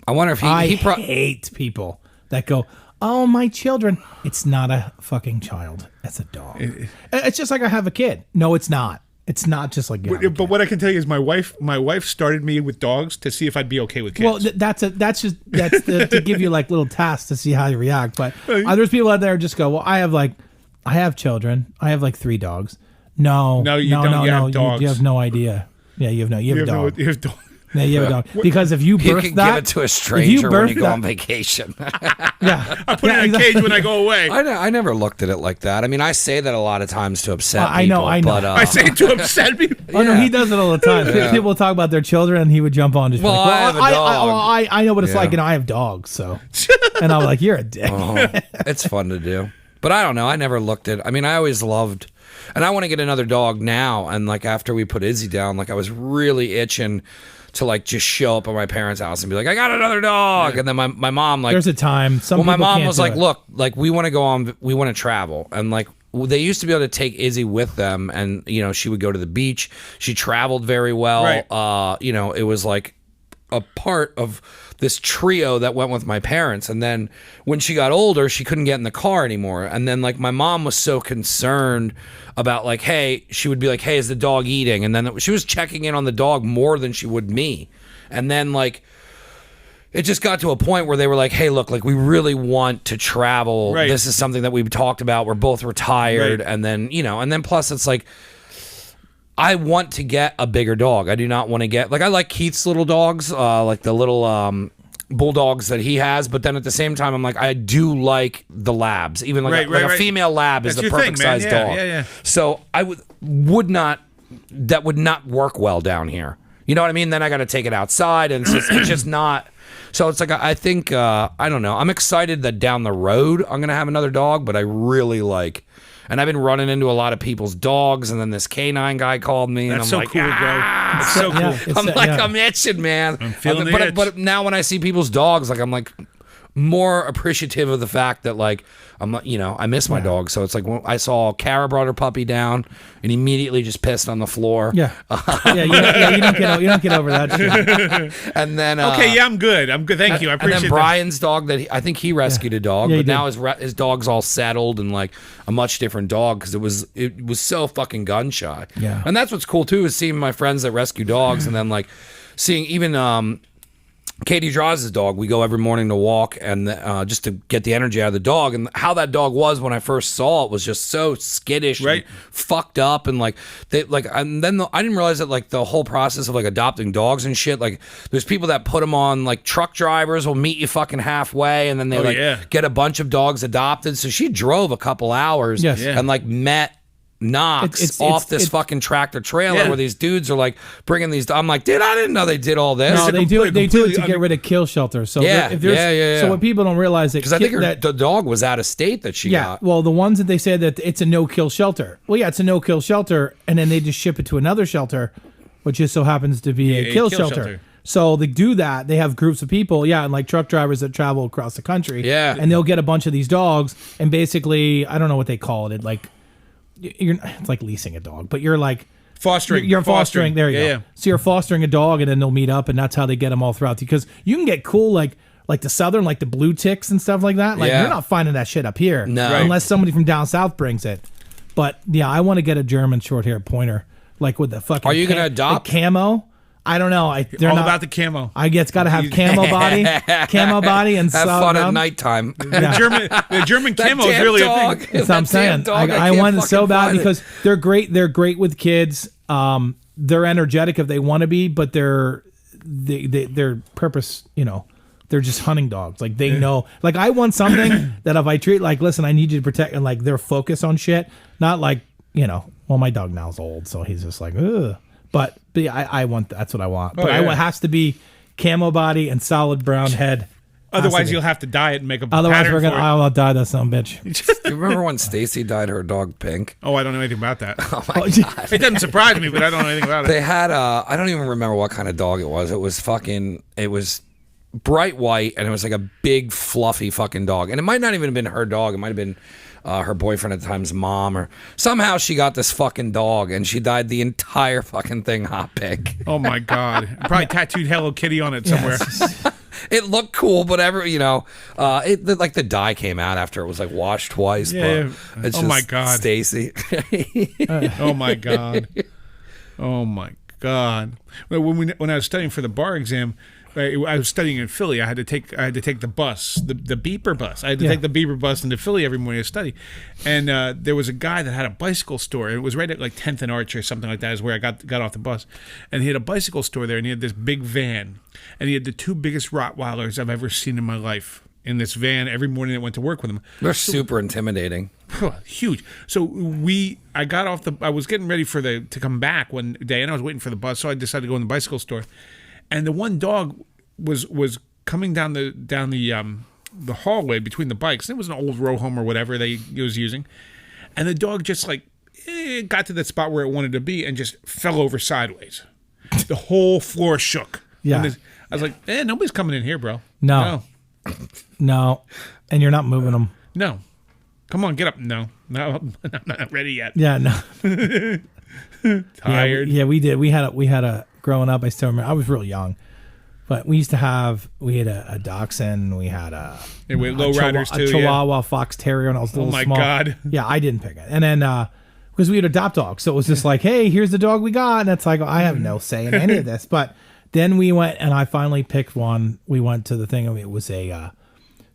I wonder if I he hate people that go, "Oh, my children." It's not a fucking child. It's a dog. It's just like I have a kid. No, it's not. It's not just like you have a But what I can tell you is my wife started me with dogs to see if I'd be okay with kids. Well, that's to give you like little tasks to see how you react. But there's people out there who just go, well, I have children. I have like 3 dogs. No, you don't. You have dogs. You have no idea. Yeah, you have a dog. You have dog. Yeah, you have a dog. Because if you you birth can that, give it to a stranger when you go on that, vacation. yeah, I put it in a cage when I go away. I never looked at it like that. I mean, I say that a lot of times to upset I know, people. I know. But, I say it to upset people. Oh no, he does it all the time. People talk about their children, and he would jump on just. Well, like, I have a dog. I know what it's Yeah. like, and I have dogs, so. And I'm like, you're a dick. It's fun to do. But I don't know. I never looked at. I mean, I always loved, and I want to get another dog now. And like after we put Izzy down, like I was really itching to like just show up at my parents' house and be like, I got another dog. And then my mom like, There's a time. my mom can't was do like, it. look, like we want to go on, we want to travel, and like they used to be able to take Izzy with them, and you know she would go to the beach. She traveled very well. Right. You know, it was like a part of this trio that went with my parents. And then when she got older, she couldn't get in the car anymore. And then like my mom was so concerned about like, hey, she would be like, hey, is the dog eating? And then she was checking in on the dog more than she would me. And then like it just got to a point where they were like, hey, look, like we really want to travel. Right. This is something that we've talked about. We're both retired. Right. And then, you know, and then plus it's like, I want to get a bigger dog. I do not want to get, like I like Keith's little dogs, like the little bulldogs that he has, but then at the same time, I'm like, I do like the labs. Even like, a female lab is That's the your perfect thing, man. size Yeah, dog. yeah. So I would not, that would not work well down here. You know what I mean? Then I got to take it outside, and it's just not. So it's like, I think, I don't know. I'm excited that down the road, I'm going to have another dog, but I really like, and I've been running into a lot of people's dogs, and then this canine guy called me, and That's I'm so like, cool, bro. That's so cool. Yeah. I'm itching, man. I'm feeling the but, itch. but now when I see people's dogs, like I'm like more appreciative of the fact that like I'm, you know, I miss my dog. So it's like when I saw Kara brought her puppy down and immediately just pissed on the floor. Yeah, you don't get over that shit. And then Okay, yeah, I'm good. I'm good. Thank you. I appreciate and then Brian's dog that I think he rescued a dog, Yeah, but he now his dog's all settled and like a much different dog because it was so fucking gun shy. Yeah. And that's what's cool too is seeing my friends that rescue dogs and then like seeing even Katie draws his dog. We go every morning to walk and just to get the energy out of the dog. And how that dog was when I first saw it was just so skittish, Right. and fucked up, and like they like. And then I didn't realize that like the whole process of like adopting dogs and shit. Like there's people that put them on like truck drivers will meet you fucking halfway, and then they get a bunch of dogs adopted. So she drove a couple hours, Yes. Yeah. and like met Knox off this fucking tractor trailer where these dudes are like bringing these. I'm like, dude, I didn't know they did all this. No, they do it to get rid of kill shelters. So if there's, So what people don't realize because I think the dog was out of state that she got. Well, the ones that they say that it's a no-kill shelter. Well, yeah, it's a no-kill shelter, and then they just ship it to another shelter, which just so happens to be a kill shelter. So they do that. They have groups of people, and like truck drivers that travel across the country. Yeah. And they'll get a bunch of these dogs, and basically, I don't know what they call it. Like, it's like leasing a dog, but you're like fostering. You're fostering. There you go. Yeah. So you're fostering a dog, and then they'll meet up, and that's how they get them all throughout. Because you can get cool like the southern, like the blue ticks and stuff like that. Like you're not finding that shit up here, unless somebody from down south brings it. But yeah, I want to get a German short hair pointer, like with the fucking. Are you gonna adopt camo? I don't know. They're all not about the camo. I guess got to have camo body, and have fun at nighttime. The German camo is really dog. a thing. That's what I'm saying. I want it so bad because they're great. They're great with kids. They're energetic if they want to be, but their purpose, they're just hunting dogs. Like they know. Like I want something that if I treat like, listen, I need you to protect, and like their focus on shit, not like well, my dog now is old, so he's just like, ugh. But yeah, I want that's what I want. But it has to be camo body and solid brown head. Otherwise, you'll have to dye it and make a Otherwise, pattern for it. I'll die that son of a bitch. You remember when Stacy dyed her dog pink? Oh, I don't know anything about that. Oh my God. It doesn't surprise me, but I don't know anything about it. They had I don't even remember what kind of dog it was. It was bright white, and it was like a big fluffy fucking dog. And it might not even have been her dog. It might have been her boyfriend at the time's mom, or somehow she got this fucking dog, and she dyed the entire fucking thing hot pink. Oh my God! Probably tattooed Hello Kitty on it somewhere. It looked cool, but like the dye came out after it was like washed twice. Yeah. But it's Oh just my God. Stacy. Oh my God! Oh my God! When I was studying for the bar exam, I was studying in Philly. I had to take the bus, the beeper bus. I had to take the beeper bus into Philly every morning to study. And there was a guy that had a bicycle store. It was right at like 10th and Arch or something like that is where I got off the bus. And he had a bicycle store there, and he had this big van. And he had the two biggest Rottweilers I've ever seen in my life in this van every morning that went to work with him. They're super intimidating. Huge. So I was getting ready to come back one day, and I was waiting for the bus, so I decided to go in the bicycle store. And the one dog was coming down the hallway between the bikes. It was an old row home or whatever he was using, and the dog just got to that spot where it wanted to be and just fell over sideways. The whole floor shook. Yeah, I was like, nobody's coming in here, bro. No, and you're not moving them. No. Come on, get up. No, I'm not ready yet. Yeah, no. Tired. Yeah, we did. We had a growing up. I still remember. I was real young, but we had a dachshund. We had a lowriders too. A Chihuahua fox terrier, and I was a little small. Oh my God. Yeah, I didn't pick it, and then because we had adopt dogs, so it was just like, hey, here's the dog we got, and it's like, I have no say in any of this. But then we went, and I finally picked one. We went to the thing. It was a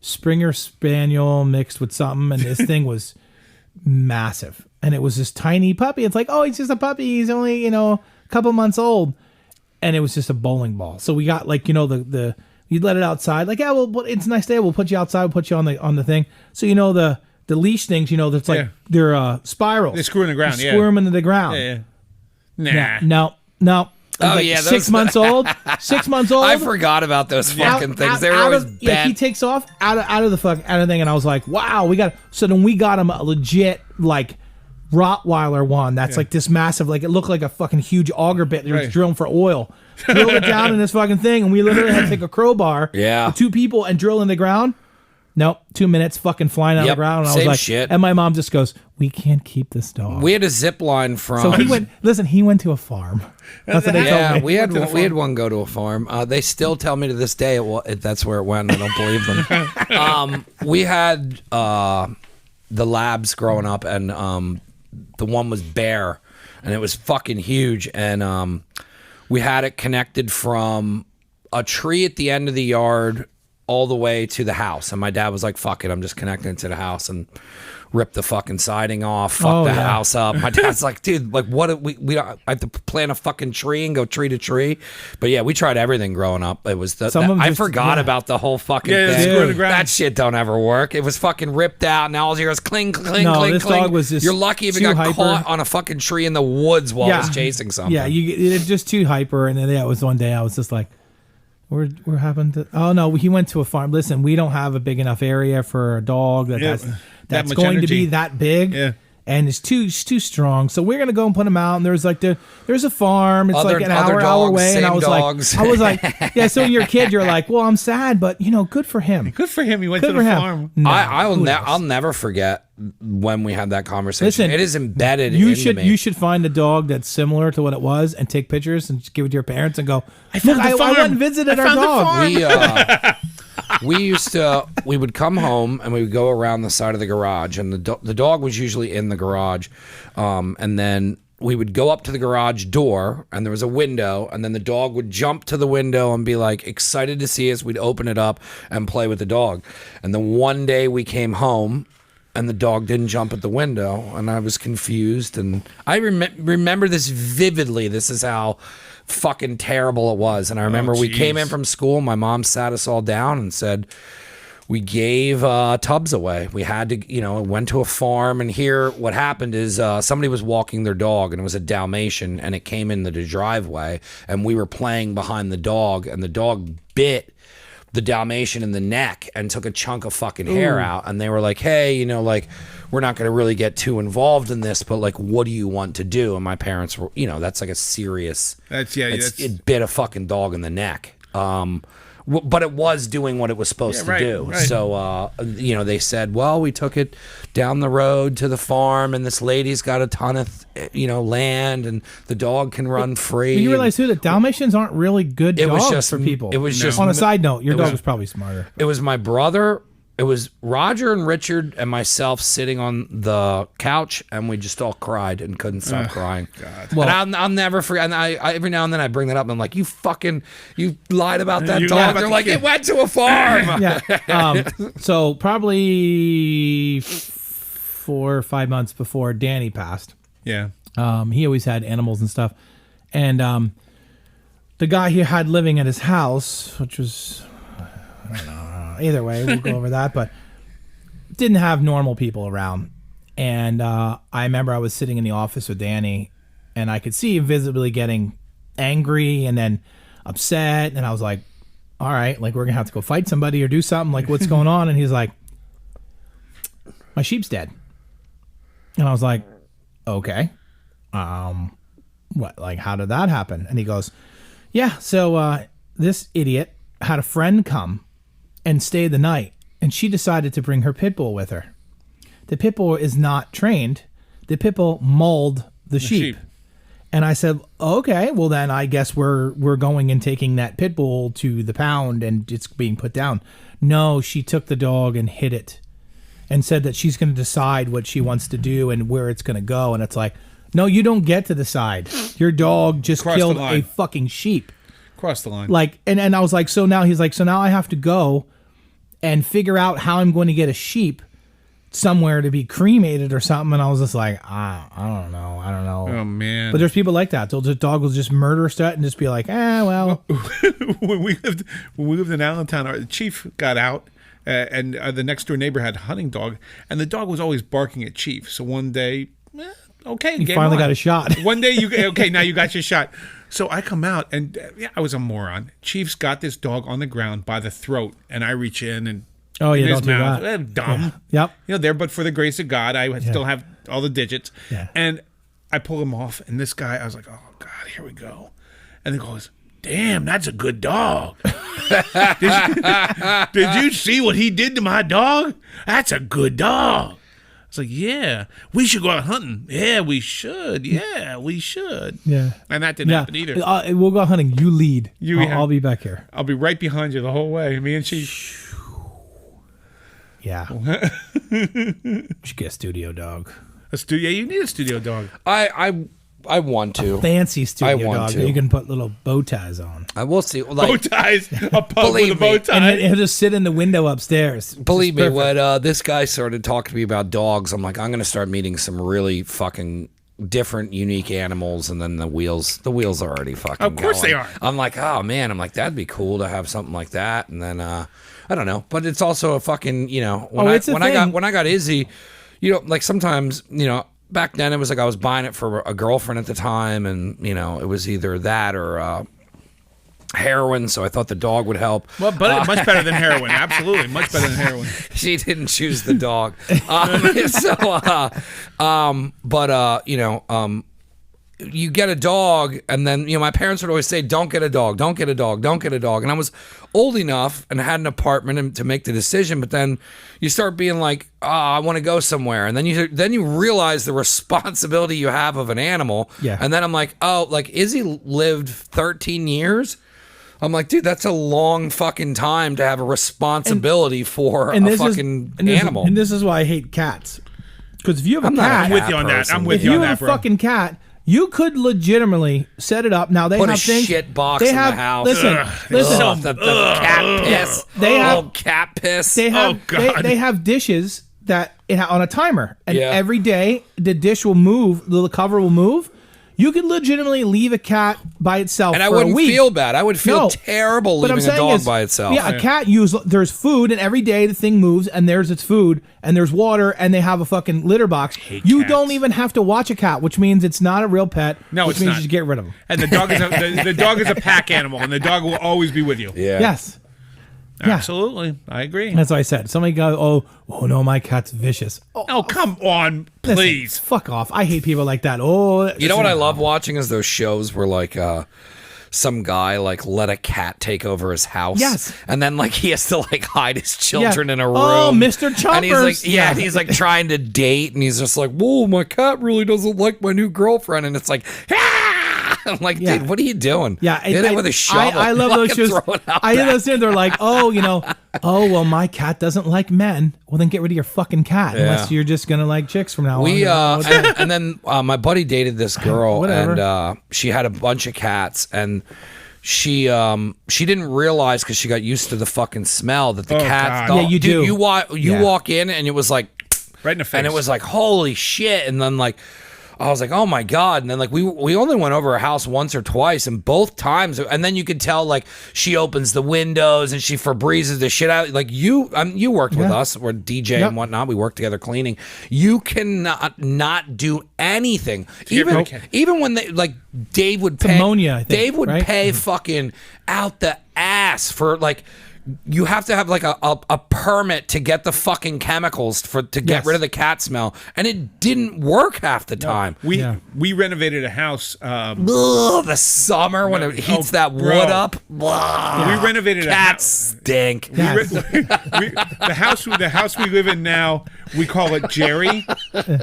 Springer Spaniel mixed with something, and this thing was massive, and it was this tiny puppy. It's like, oh, he's just a puppy. He's only a couple months old, and it was just a bowling ball. So we got the you'd let it outside. Like, yeah, well, it's a nice day. We'll put you outside. We'll put you on the thing. So the leash things. That's like they're spirals. They screw in the ground. You screw them into the ground. Yeah. No. Oh, like yeah, 6 months old. 6 months old. I forgot about those fucking things. They were always bent. Yeah, he takes off out of the thing, and I was like, wow, so then we got him a legit like Rottweiler one that's like this massive, like it looked like a fucking huge auger bit that was drilling for oil. Drilled it down in this fucking thing, and we literally had to take a crowbar with two people and drill in the ground. Nope, 2 minutes fucking flying out of the ground. And I was like, shit. And my mom just goes, we can't keep this dog. We had a zip line from. So he went to a farm. That's what they told me. we had one go to a farm. They still tell me to this day that's where it went. I don't believe them. We had the labs growing up, and the one was Bear, and it was fucking huge. And we had it connected from a tree at the end of the yard all the way to the house. And my dad was like, fuck it, I'm just connecting it to the house, and ripped the fucking siding off, fucked the house up. My dad's like, dude, like, what? We don't, I have to plant a fucking tree and go tree to tree. But yeah, we tried everything growing up. It was I forgot about the whole fucking thing. That shit don't ever work. It was fucking ripped out, and all you hear is cling, cling, cling, this cling. dog was just You're lucky if it got caught on a fucking tree in the woods while it was chasing something. Yeah, it's just too hyper. And then it was one day I was just like, We're having to. Oh no, he went to a farm. Listen, we don't have a big enough area for a dog that's going energy. to be that big, and it's too strong. So we're gonna go and put him out. And there's a farm. It's like an hour away. And I was like, yeah. So when you're a kid, you're like, well, I'm sad, but good for him. Good for him. He went to the farm. No, I'll never forget when we had that conversation. Listen, it is embedded into me. You should find a dog that's similar to what it was and take pictures and just give it to your parents and go, I went and visited our dog. We would come home and we would go around the side of the garage, and the dog was usually in the garage, and then we would go up to the garage door, and there was a window, and then the dog would jump to the window and be like excited to see us. We'd open it up and play with the dog. And then one day we came home, and the dog didn't jump at the window, and I was confused. And I remember this vividly. This is how fucking terrible it was. And I remember we came in from school. My mom sat us all down and said, we gave tubs away. We had to, went to a farm, and here what happened is somebody was walking their dog, and it was a Dalmatian, and it came into the driveway, and we were playing behind the dog, and the dog bit the Dalmatian in the neck and took a chunk of fucking hair out. And they were like, hey, we're not going to really get too involved in this, but like, what do you want to do? And my parents were, that's like a serious, it bit a fucking dog in the neck. But it was doing what it was supposed to do. Right. So, they said, well, we took it down the road to the farm, and this lady's got a ton of, land, and the dog can run free. But you realize, too, that Dalmatians aren't really good dogs for people. It was just... On a side note, your dog was probably smarter. It was my brother... It was Roger and Richard and myself sitting on the couch, and we just all cried and couldn't stop crying. God. Well, and I'll never forget. And I every now and then I bring that up, and I'm like, you lied about that dog. They're like, it went to a farm. Yeah. So probably 4 or 5 months before Danny passed. Yeah. He always had animals and stuff. And the guy he had living at his house, which was, I don't know. Either way, we'll go over that, but didn't have normal people around. And I remember I was sitting in the office with Danny, and I could see him visibly getting angry and then upset. And I was like, all right, like, we're going to have to go fight somebody or do something. Like, what's going on? And he's like, my sheep's dead. And I was like, okay. What? Like, how did that happen? And he goes, yeah, so this idiot had a friend come and stay the night, and she decided to bring her pit bull with her. The pit bull is not trained. The pit bull mauled the sheep. And I said, okay, well then I guess we're going and taking that pit bull to the pound and it's being put down. No, she took the dog and hid it and said that she's going to decide what she wants to do and where it's going to go. And it's like, no, you don't get to decide. Your dog just killed a fucking sheep. Cross the line. Like, and I was like, so now he's like, so now I have to go and figure out how I'm going to get a sheep somewhere to be cremated or something. And I was just like, I don't know. Oh, man. But there's people like that. The dog will just murder stuff and just be like, well. when we lived in Allentown, the chief got out, and the next door neighbor had a hunting dog, and the dog was always barking at Chief. So one day, okay. You finally got a shot. One day, now you got your shot. So I come out, and I was a moron. Chief's got this dog on the ground by the throat, and I reach in and don't do that. Dumb. Yeah. Yep. There, but for the grace of God, I still have all the digits. Yeah. And I pull him off, and this guy, I was like, oh God, here we go. And he goes, damn, that's a good dog. Did you see what he did to my dog? That's a good dog. It's like, yeah, we should go out hunting. Yeah, we should. Yeah, we should. Yeah. And that didn't happen either. We'll go hunting. You lead. I'll be back here. I'll be right behind you the whole way. Me and Chief. Yeah. Should get a studio dog. Yeah, you need a studio dog. I want to. Fancy studio dog to. that you can put little bow ties on. I will see. Bow ties. A pug with a bow tie. And he'll just sit in the window upstairs. Believe me, when this guy started talking to me about dogs, I'm like, I'm going to start meeting some really fucking different, unique animals, and then the wheels are already fucking Of course going. they are. I'm like, oh man, that'd be cool to have something like that. And then I don't know, but it's also a fucking, when I got Izzy, like sometimes, back then it was like I was buying it for a girlfriend at the time, and it was either that or heroin, so I thought the dog would help. Well, but much better than heroin. Absolutely, much better than heroin. She didn't choose the dog. You get a dog, and then my parents would always say, "Don't get a dog, don't get a dog, don't get a dog." And I was old enough and had an apartment to make the decision, but then you start being like, "Oh, I want to go somewhere," and then you realize the responsibility you have of an animal. Yeah. And then I'm like, "Oh, like Izzy lived 13 years." I'm like, dude, that's a long fucking time to have a responsibility for a fucking animal. And this is why I hate cats. Because if you have a cat, I'm with you on that. I'm with if you on you that, have bro. a fucking cat, you could legitimately set it up. Now they Put have a things. shit box they in have, the house. Listen. The cat piss. They have cat piss. They have. Oh, God. They have dishes that on a timer, and Yeah. every day the dish will move. The cover will move. You could legitimately leave a cat by itself And I for a wouldn't week. feel bad. I would feel terrible What I'm leaving a saying dog is, by itself. Yeah, a cat there's food, and every day the thing moves, and there's its food, and there's water, and they have a fucking litter box. You cats. don't even have to watch a cat, which means it's not a real pet. No, which it's means not. you should get rid of them. And the dog is the dog is a pack animal, and the dog will always be with you. Yeah. Yes. Yeah. Absolutely, I agree. That's what I said. Somebody go, oh no, my cat's vicious. Oh, come on, Listen, please. fuck off. I hate people like that. Oh, You know what I love watching is those shows where like some guy like let a cat take over his house. Yes. And then like he has to like hide his children in a room. Oh, Mr. Chompers. And he's like, and he's like trying to date, and he's just like, whoa, my cat really doesn't like my new girlfriend. And it's like, I'm like, dude, what are you doing? Yeah, hit it with a shovel. I love those shows. I understand. They're like, oh, well, my cat doesn't like men. Well, then get rid of your fucking cat, unless you're just gonna like chicks from now on. And then my buddy dated this girl, and she had a bunch of cats, and she didn't realize because she got used to the fucking smell that the cats. Yeah, you do. You walk in, and it was like right in the face, and it was like holy shit, and then like. I was like, oh my God. And then like we only went over her house once or twice, and both times, and then you could tell like she opens the windows and she Febrezes the shit out. Like you worked with us, we're DJ and whatnot. We worked together cleaning. You cannot not do anything. Even when they like Dave would pay ammonia, I think, Dave would right? pay fucking out the ass for like. You have to have like a permit to get the fucking chemicals to get rid of the cat smell, and it didn't work half the time. We renovated a house. The summer when it heats that wood up. We renovated a house. Cats stink. The house we live in now, we call it Jerry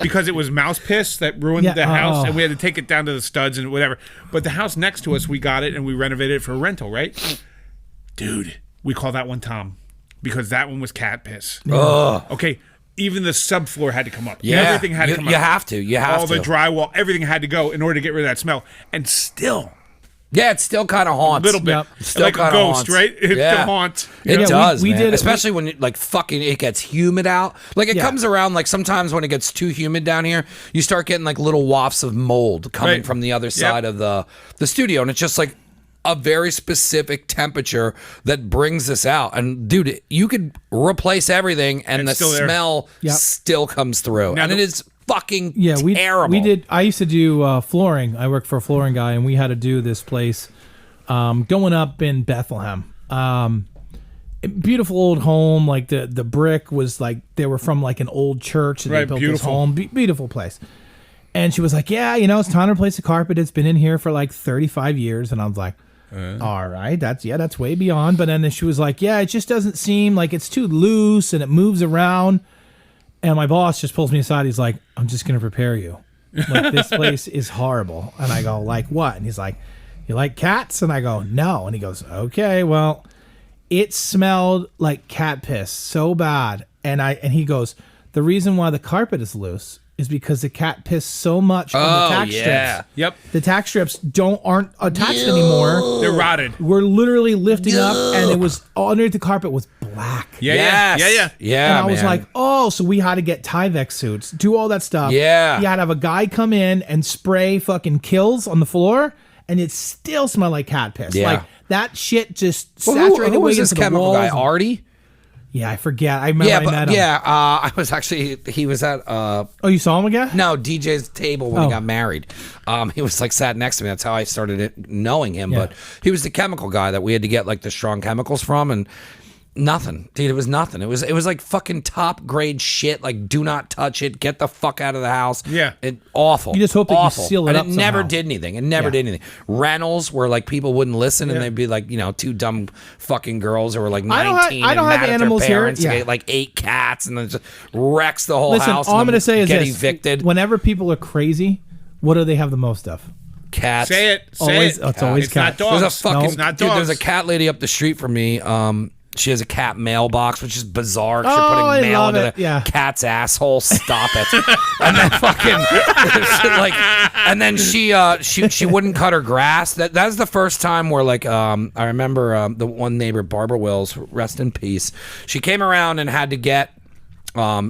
because it was mouse piss that ruined the house, and we had to take it down to the studs and whatever. But the house next to us, we got it and we renovated it for rental, right? Dude. We call that one Tom because that one was cat piss. Okay, even the subfloor had to come up. Yeah, everything had to come up. You have to. All the drywall, everything had to go in order to get rid of that smell. And still, it still kind of haunts. A little bit, like a ghost, right? It still haunts. It does. We did, especially when it, like fucking it gets humid out. Like it comes around. Like sometimes when it gets too humid down here, you start getting like little wafts of mold coming from the other side of the studio, and it's just like. A very specific temperature that brings this out. And dude, you could replace everything and the smell still comes through. And it is fucking terrible. I used to do flooring. I worked for a flooring guy, and we had to do this place going up in Bethlehem. Beautiful old home. Like the brick was like, they were from like an old church, and they built this home. Beautiful place. And she was like, it's time to replace the carpet. It's been in here for like 35 years. And I was like, all right, that's way beyond. But then she was like, it just doesn't seem like it's too loose and it moves around. And my boss just pulls me aside. He's like, I'm just going to prepare you. Like, this place is horrible. And I go, like what? And he's like, you like cats? And I go, no. And he goes, okay, well, it smelled like cat piss so bad. And he goes, the reason why the carpet is loose is because the cat pissed so much on the tack strips. Yep. The tack strips aren't attached anymore. They're rotted. We're literally lifting up, and it was underneath the carpet was black. Yeah. And I was like, so we had to get Tyvek suits, do all that stuff. Yeah. You had to have a guy come in and spray fucking kills on the floor, and it still smelled like cat piss. Yeah. Like that shit just saturated who was way this into the chemical walls. guy? Artie? Yeah, I forget. I remember I met him. I was actually, he was at... oh, you saw him again? No, DJ's table when he got married. He was like sat next to me. That's how I started knowing him. Yeah. But he was the chemical guy that we had to get like the strong chemicals from, and nothing, dude. It was nothing. It was like fucking top grade shit. Like, do not touch it. Get the fuck out of the house. Yeah, awful. You just hope that you seal it and up. It never somehow. did anything. It never did anything. Rentals where like people wouldn't listen, and they'd be like, two dumb fucking girls who were like 19 I don't and have mad animals at their parents here. and get like 8 cats, and then just wrecks the whole Listen, house. all I'm going to say is get this: evicted. Whenever people are crazy, what do they have the most of? Cats. Say it. It's always cats. Not dogs. There's a fucking It's not dude. dogs. There's a cat lady up the street from me. She has a cat mailbox, which is bizarre. She's I putting mail love into it. the cat's asshole. Stop it. And then and then she wouldn't cut her grass. That's the first time where like I remember the one neighbor, Barbara Wills, rest in peace. She came around and had to get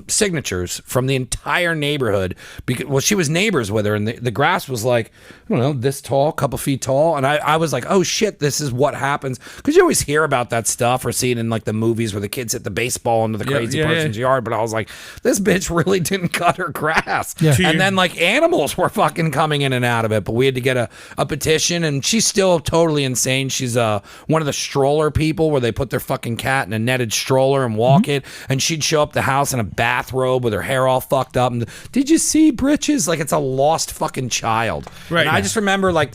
signatures from the entire neighborhood because she was neighbors with her, and the grass was like, I don't know, this tall, couple feet tall, and I was like, oh shit, this is what happens, because you always hear about that stuff or see it in like the movies where the kids hit the baseball into the crazy person's yard, but I was like, this bitch really didn't cut her grass. And then like animals were fucking coming in and out of it, but we had to get a petition, and she's still totally insane. She's one of the stroller people where they put their fucking cat in a netted stroller and walk it, and she'd show up the house in a bathrobe with her hair all fucked up. And did you see Britches? Like it's a lost fucking child. Right. And I just remember like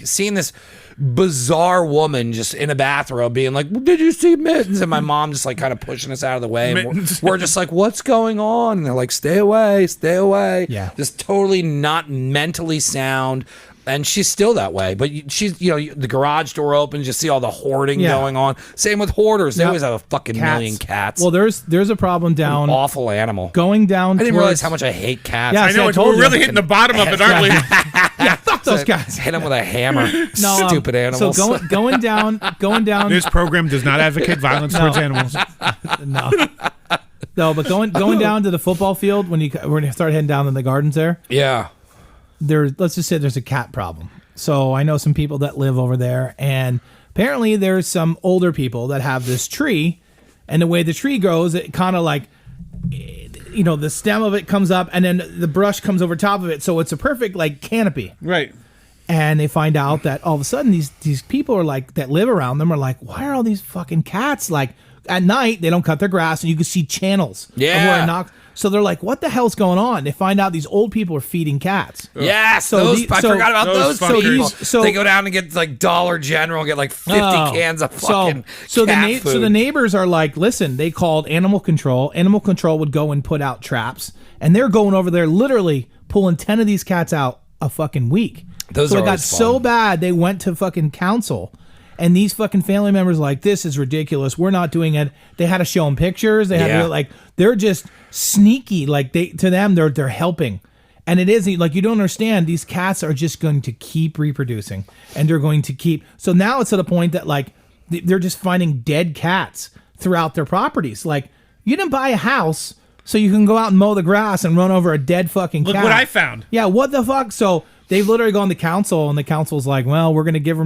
seeing this bizarre woman just in a bathrobe being like, did you see Mittens? And my mom just like kind of pushing us out of the way. And we're just like, what's going on? And they're like, stay away, stay away. Yeah. Just totally not mentally sound. And she's still that way, but she's, the garage door opens, you see all the hoarding going on. Same with hoarders. They always have a fucking million cats. Well, there's a problem down. An awful animal. Going down. I didn't realize how much I hate cats. Yeah, I know. We're really hitting the bottom of it, aren't we? Yeah, fuck those guys. Hit them with a hammer. No, stupid animals. So going down. This program does not advocate violence towards animals. No, but going down to the football field when you start heading down in the gardens there. Yeah. Let's just say there's a cat problem. So I know some people that live over there, and apparently there's some older people that have this tree, and the way the tree grows, it kind of like, the stem of it comes up, and then the brush comes over top of it, so it's a perfect like canopy. Right. And they find out that all of a sudden these people are like that live around them are like, why are all these fucking cats like at night they don't cut their grass and you can see channels. Yeah. Of where it knocks. So they're like, what the hell's going on? They find out these old people are feeding cats. Yes, I forgot about those people. So they go down and get like Dollar General and get like 50 cans of fucking cat food. So the neighbors are like, listen, they called animal control. Animal control would go and put out traps, and they're going over there literally pulling 10 of these cats out a fucking week. So it got so bad they went to fucking council. And these fucking family members like, this is ridiculous. We're not doing it. They had to show them pictures. They had to they're just sneaky. Like to them, they're helping. And it is like, you don't understand. These cats are just going to keep reproducing, and they're going to keep. So now it's to the point that like they're just finding dead cats throughout their properties. Like you didn't buy a house so you can go out and mow the grass and run over a dead fucking cat. Look what I found. Yeah, what the fuck? So they've literally gone to council, and the council's like, well, we're going to give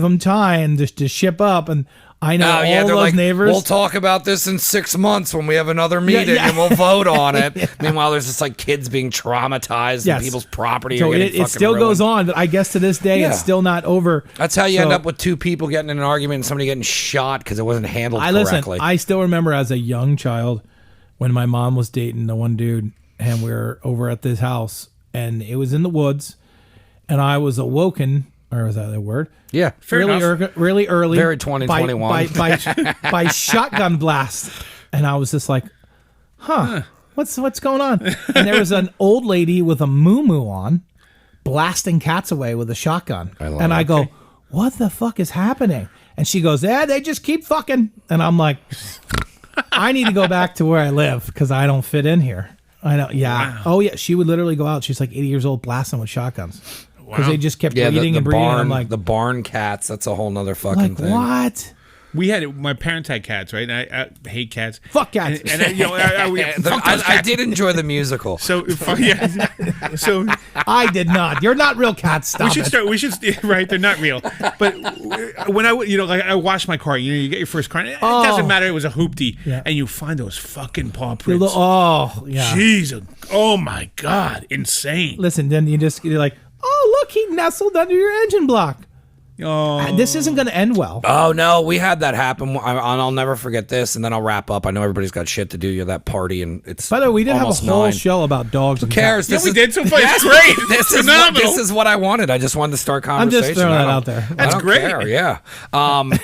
them time to ship up. And I know all those neighbors. We'll talk about this in 6 months when we have another meeting and we'll vote on it. Meanwhile, there's just like kids being traumatized and people's property. So it still goes on, but I guess to this day it's still not over. That's how you end up with two people getting in an argument and somebody getting shot because it wasn't handled correctly. I still remember as a young child when my mom was dating the one dude, and we were over at this house, and it was in the woods. And I was awoken, or is that the word? Yeah, really early. Very 2021. By shotgun blast. And I was just like, what's going on? And there was an old lady with a moo-moo on blasting cats away with a shotgun. I go, what the fuck is happening? And she goes, they just keep fucking. And I'm like, I need to go back to where I live because I don't fit in here. I know. Yeah. Wow. Oh, yeah. She would literally go out. She's like 80 years old, blasting with shotguns. Because they just kept breeding and breeding. I'm like, the barn cats, that's a whole nother fucking thing. What? We had my parents had cats, right? And I hate cats. Fuck cats. And I did enjoy the musical. So I did not. You're not real cats. Stop We should right. They're not real. But when I wash my car, you get your first car. It doesn't matter. It was a hoopty, and you find those fucking paw prints. Oh yeah. Jeez. Oh my God. Insane. Listen, then you're like, oh look, he nestled under your engine block. Oh. This isn't going to end well. Oh, no, we had that happen. I'll never forget this, and then I'll wrap up. I know everybody's got shit to do. You're that party, and it's by the way, we did have a whole 9. show about dogs. Who cares? We did. So far, it's great. This is what I wanted. I just wanted to start conversation. I'm just throwing that out there. That's great. Care, yeah. What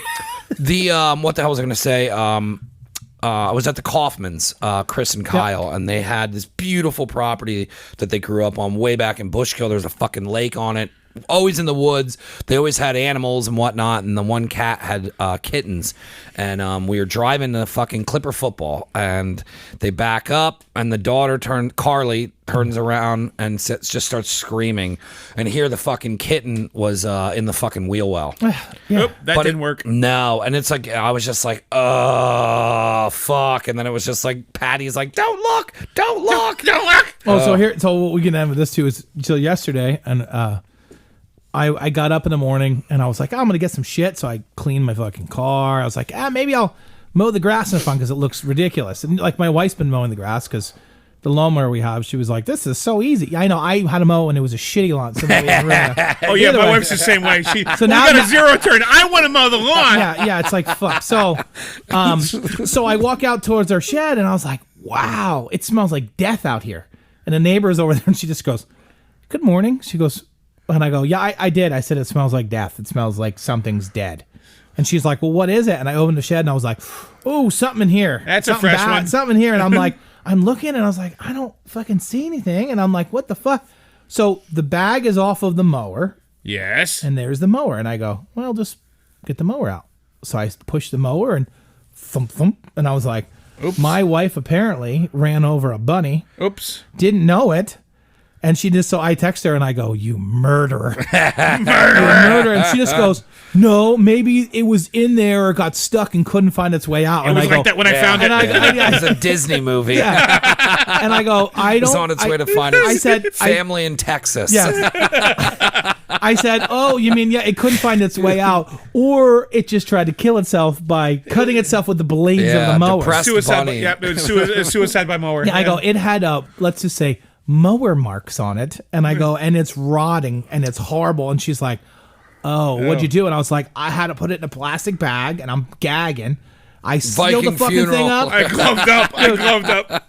the hell was I going to say? I was at the Kaufmans, Chris and Kyle, and they had this beautiful property that they grew up on way back in Bushkill. There's a fucking lake on it. Always in the woods. They always had animals and whatnot, and the one cat had kittens. And we were driving to fucking Clipper football, and they back up, and the daughter Carly turns around and just starts screaming. And here the fucking kitten was in the fucking wheel well. Nope, that didn't work. No, and it's like I was just like, oh fuck, and then it was just like Patty's like, don't look. Oh, so what we can end with this too is until yesterday, and I got up in the morning and I was like, I'm going to get some shit. So I cleaned my fucking car. I was like, maybe I'll mow the grass in the front because it looks ridiculous. And like my wife's been mowing the grass because the lawnmower we have, she was like, this is so easy. I know. I had to mow and it was a shitty lawn. So my wife's the same way. She got a zero turn. I want to mow the lawn. Yeah, it's like, fuck. So I walk out towards our shed and I was like, wow, it smells like death out here. And the neighbor is over there and she just goes, good morning. She goes, and I go, yeah, I did. I said, it smells like death. It smells like something's dead. And she's like, well, what is it? And I opened the shed and I was like, oh, something in here. That's something a fresh one. Something in here. And I'm like, I'm looking and I was like, I don't fucking see anything. And I'm like, what the fuck? So the bag is off of the mower. Yes. And there's the mower. And I go, well, just get the mower out. So I pushed the mower and thump, thump. And I was like, oops. My wife apparently ran over a bunny. Oops. Didn't know it. And she just, so I text her and I go, you murderer. Murderer. And she just goes, no, maybe it was in there or got stuck and couldn't find its way out. It was like that when I found it. It's a Disney movie. Yeah. And I go, I don't. It's on its way to find its I said, family in Texas. Yes. I said, oh, you mean, yeah, it couldn't find its way out, or it just tried to kill itself by cutting itself with the blades of the mower. Suicide. Yep, it was suicide by mower. Yeah, I go, it had let's just say, mower marks on it. And I go, and it's rotting and it's horrible. And she's like, oh, what'd you do? And I was like, I had to put it in a plastic bag and I'm gagging. I sealed the fucking thing up. I gloved up.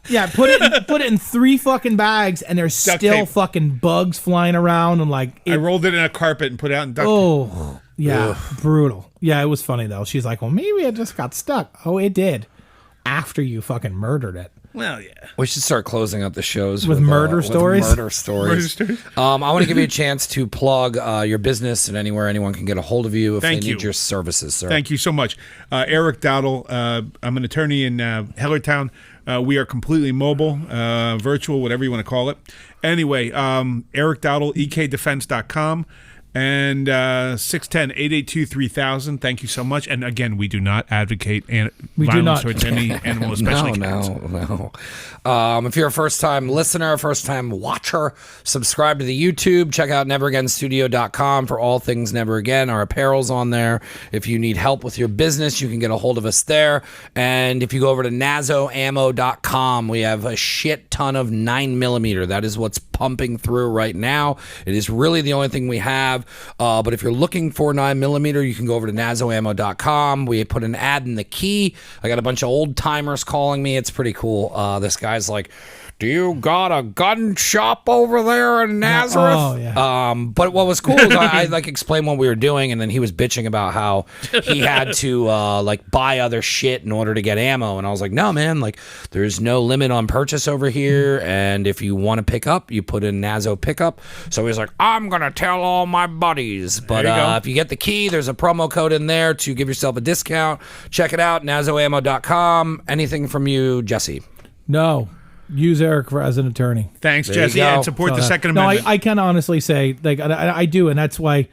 Yeah, put it in 3 fucking bags, and there's duct still tape. fucking bugs flying around, and like I rolled it in a carpet and put it out in duct tape. Oh, yeah, brutal. Yeah, it was funny though. She's like, well, maybe it just got stuck. Oh, it did. After you fucking murdered it. Well, yeah. We should start closing up the shows with murder stories. Murder stories. I want to give you a chance to plug your business and anywhere anyone can get a hold of you if they need your services, sir. Thank you so much. Erik Dowdle. I'm an attorney in Hellertown. We are completely mobile, virtual, whatever you want to call it. Anyway, Erik Dowdle, ekdefense.com. And 610-882-3000. Thank you so much. And again, we do not advocate violence towards any animal, especially cats. No. If you're a first-time listener, first-time watcher, subscribe to the YouTube. Check out neveragainstudio.com for all things Never Again. Our apparel's on there. If you need help with your business, you can get a hold of us there. And if you go over to nazoammo.com, we have a shit ton of 9mm. That is what's pumping through right now. It is really the only thing we have. But if you're looking for 9mm, you can go over to nazoammo.com. We put an ad in the key. I got a bunch of old timers calling me. It's pretty cool. This guy's like, do you got a gun shop over there in Nazareth? Oh, yeah. But what was cool is I like explained what we were doing, and then he was bitching about how he had to like buy other shit in order to get ammo. And I was like, no, man, like there's no limit on purchase over here. And if you want to pick up, you put in Nazo pickup. So he's like, I'm going to tell all my buddies. But if you get the key, there's a promo code in there to give yourself a discount. Check it out, nazoammo.com. Anything from you, Jesse? No. Use Erik as an attorney. Thanks, Jesse, and support the Second Amendment. No, I can honestly say, like, I do, and that's why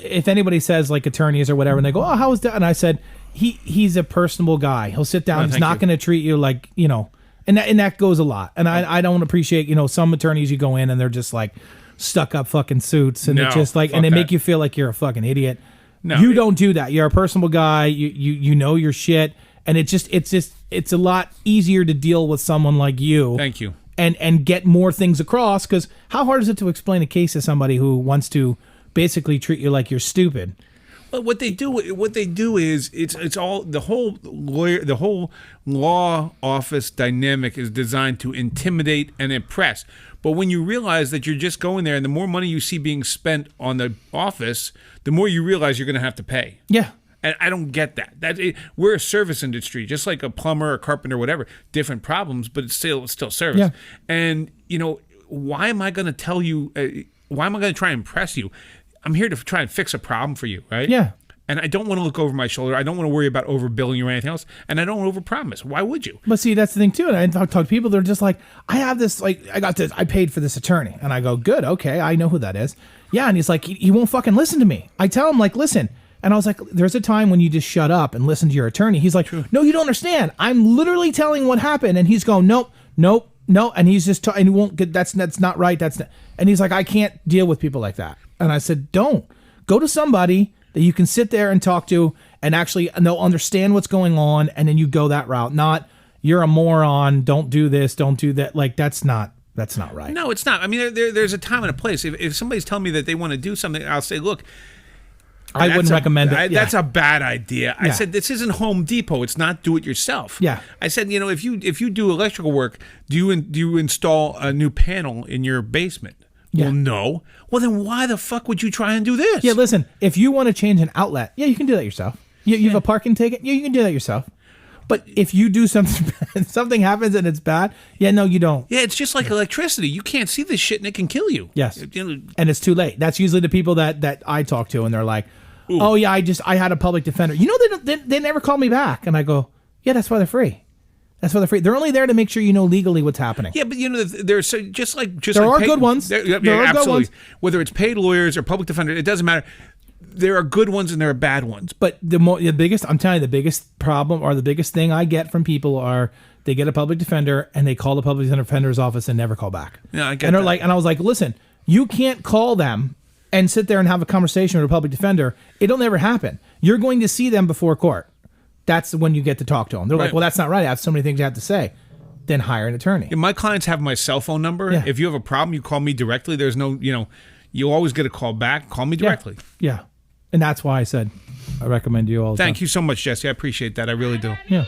if anybody says, like, attorneys or whatever, and they go, oh, how is that? And I said, he's a personable guy. He'll sit down. He's not going to treat you like, you know, and that goes a lot. And I don't appreciate, you know, some attorneys you go in and they're just, like, stuck up fucking suits, and it's just, like, and they make you feel like you're a fucking idiot. No, you don't do that. You're a personable guy. You know your shit. And it's a lot easier to deal with someone like you. Thank you. And get more things across, because how hard is it to explain a case to somebody who wants to basically treat you like you're stupid? Well, what they do is it's all the whole law office dynamic is designed to intimidate and impress. But when you realize that you're just going there, and the more money you see being spent on the office, the more you realize you're going to have to pay. Yeah. And I don't get that. We're a service industry, just like a plumber, a carpenter, whatever. Different problems, but it's still service. Yeah. And, you know, why am I going to tell you, why am I going to try and impress you? I'm here to try and fix a problem for you, right? Yeah. And I don't want to look over my shoulder. I don't want to worry about overbilling you or anything else. And I don't want to overpromise. Why would you? But see, that's the thing, too. And I talk to people, they're just like, I have this, like, I paid for this attorney. And I go, good, okay, I know who that is. Yeah, and he's like, he won't fucking listen to me. I tell him, like, listen. And I was like, there's a time when you just shut up and listen to your attorney. He's like, no, you don't understand. I'm literally telling what happened. And he's going, nope. And he's just, and he won't get, that's not right. And he's like, I can't deal with people like that. And I said, don't. Go to somebody that you can sit there and talk to, and actually, and they'll understand what's going on. And then you go that route. Not, you're a moron. Don't do this. Don't do that. Like, that's not right. No, it's not. I mean, there's a time and a place. If somebody's telling me that they want to do something, I'll say, look, I wouldn't recommend it. That's a bad idea. I Yeah. said this isn't Home Depot. It's not do it yourself. Yeah. I said, if you do electrical work, do you install a new panel in your basement? Yeah. Well, no. Well, then why the fuck would you try and do this? Yeah, listen, if you want to change an outlet, you can do that yourself. You have a parking ticket? Yeah, you can do that yourself. But if you do something happens and it's bad, no, you don't. Yeah, it's just like electricity. You can't see this shit and it can kill you. Yes. And it's too late. That's usually the people that I talk to, and they're like, ooh. Oh, yeah, I had a public defender. They never call me back. And I go, yeah, that's why they're free. That's why they're free. They're only there to make sure you know legally what's happening. Yeah, but there's there are good ones. There are absolutely. good ones. Whether it's paid lawyers or public defenders, it doesn't matter. There are good ones and there are bad ones. But the biggest, I'm telling you, the biggest problem or the biggest thing I get from people are they get a public defender and they call the public defender's office and never call back. Yeah, I get and they're that. like, and I was like, listen, you can't call them and sit there and have a conversation with a public defender. It'll never happen. You're going to see them before court. That's when you get to talk to them. They're like, well, that's not right. I have so many things I have to say. Then hire an attorney. My clients have my cell phone number. Yeah. If you have a problem, you call me directly. There's no, you always get a call back. Call me directly. Yeah. And that's why I said I recommend you all the Thank time. you so much, Jesse. I appreciate that. I really do. Yeah.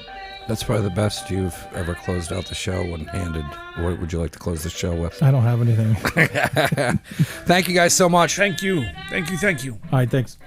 That's probably the best you've ever closed out the show one-handed. What would you like to close the show with? I don't have anything. Thank you guys so much. Thank you. Thank you. Thank you. All right, thanks.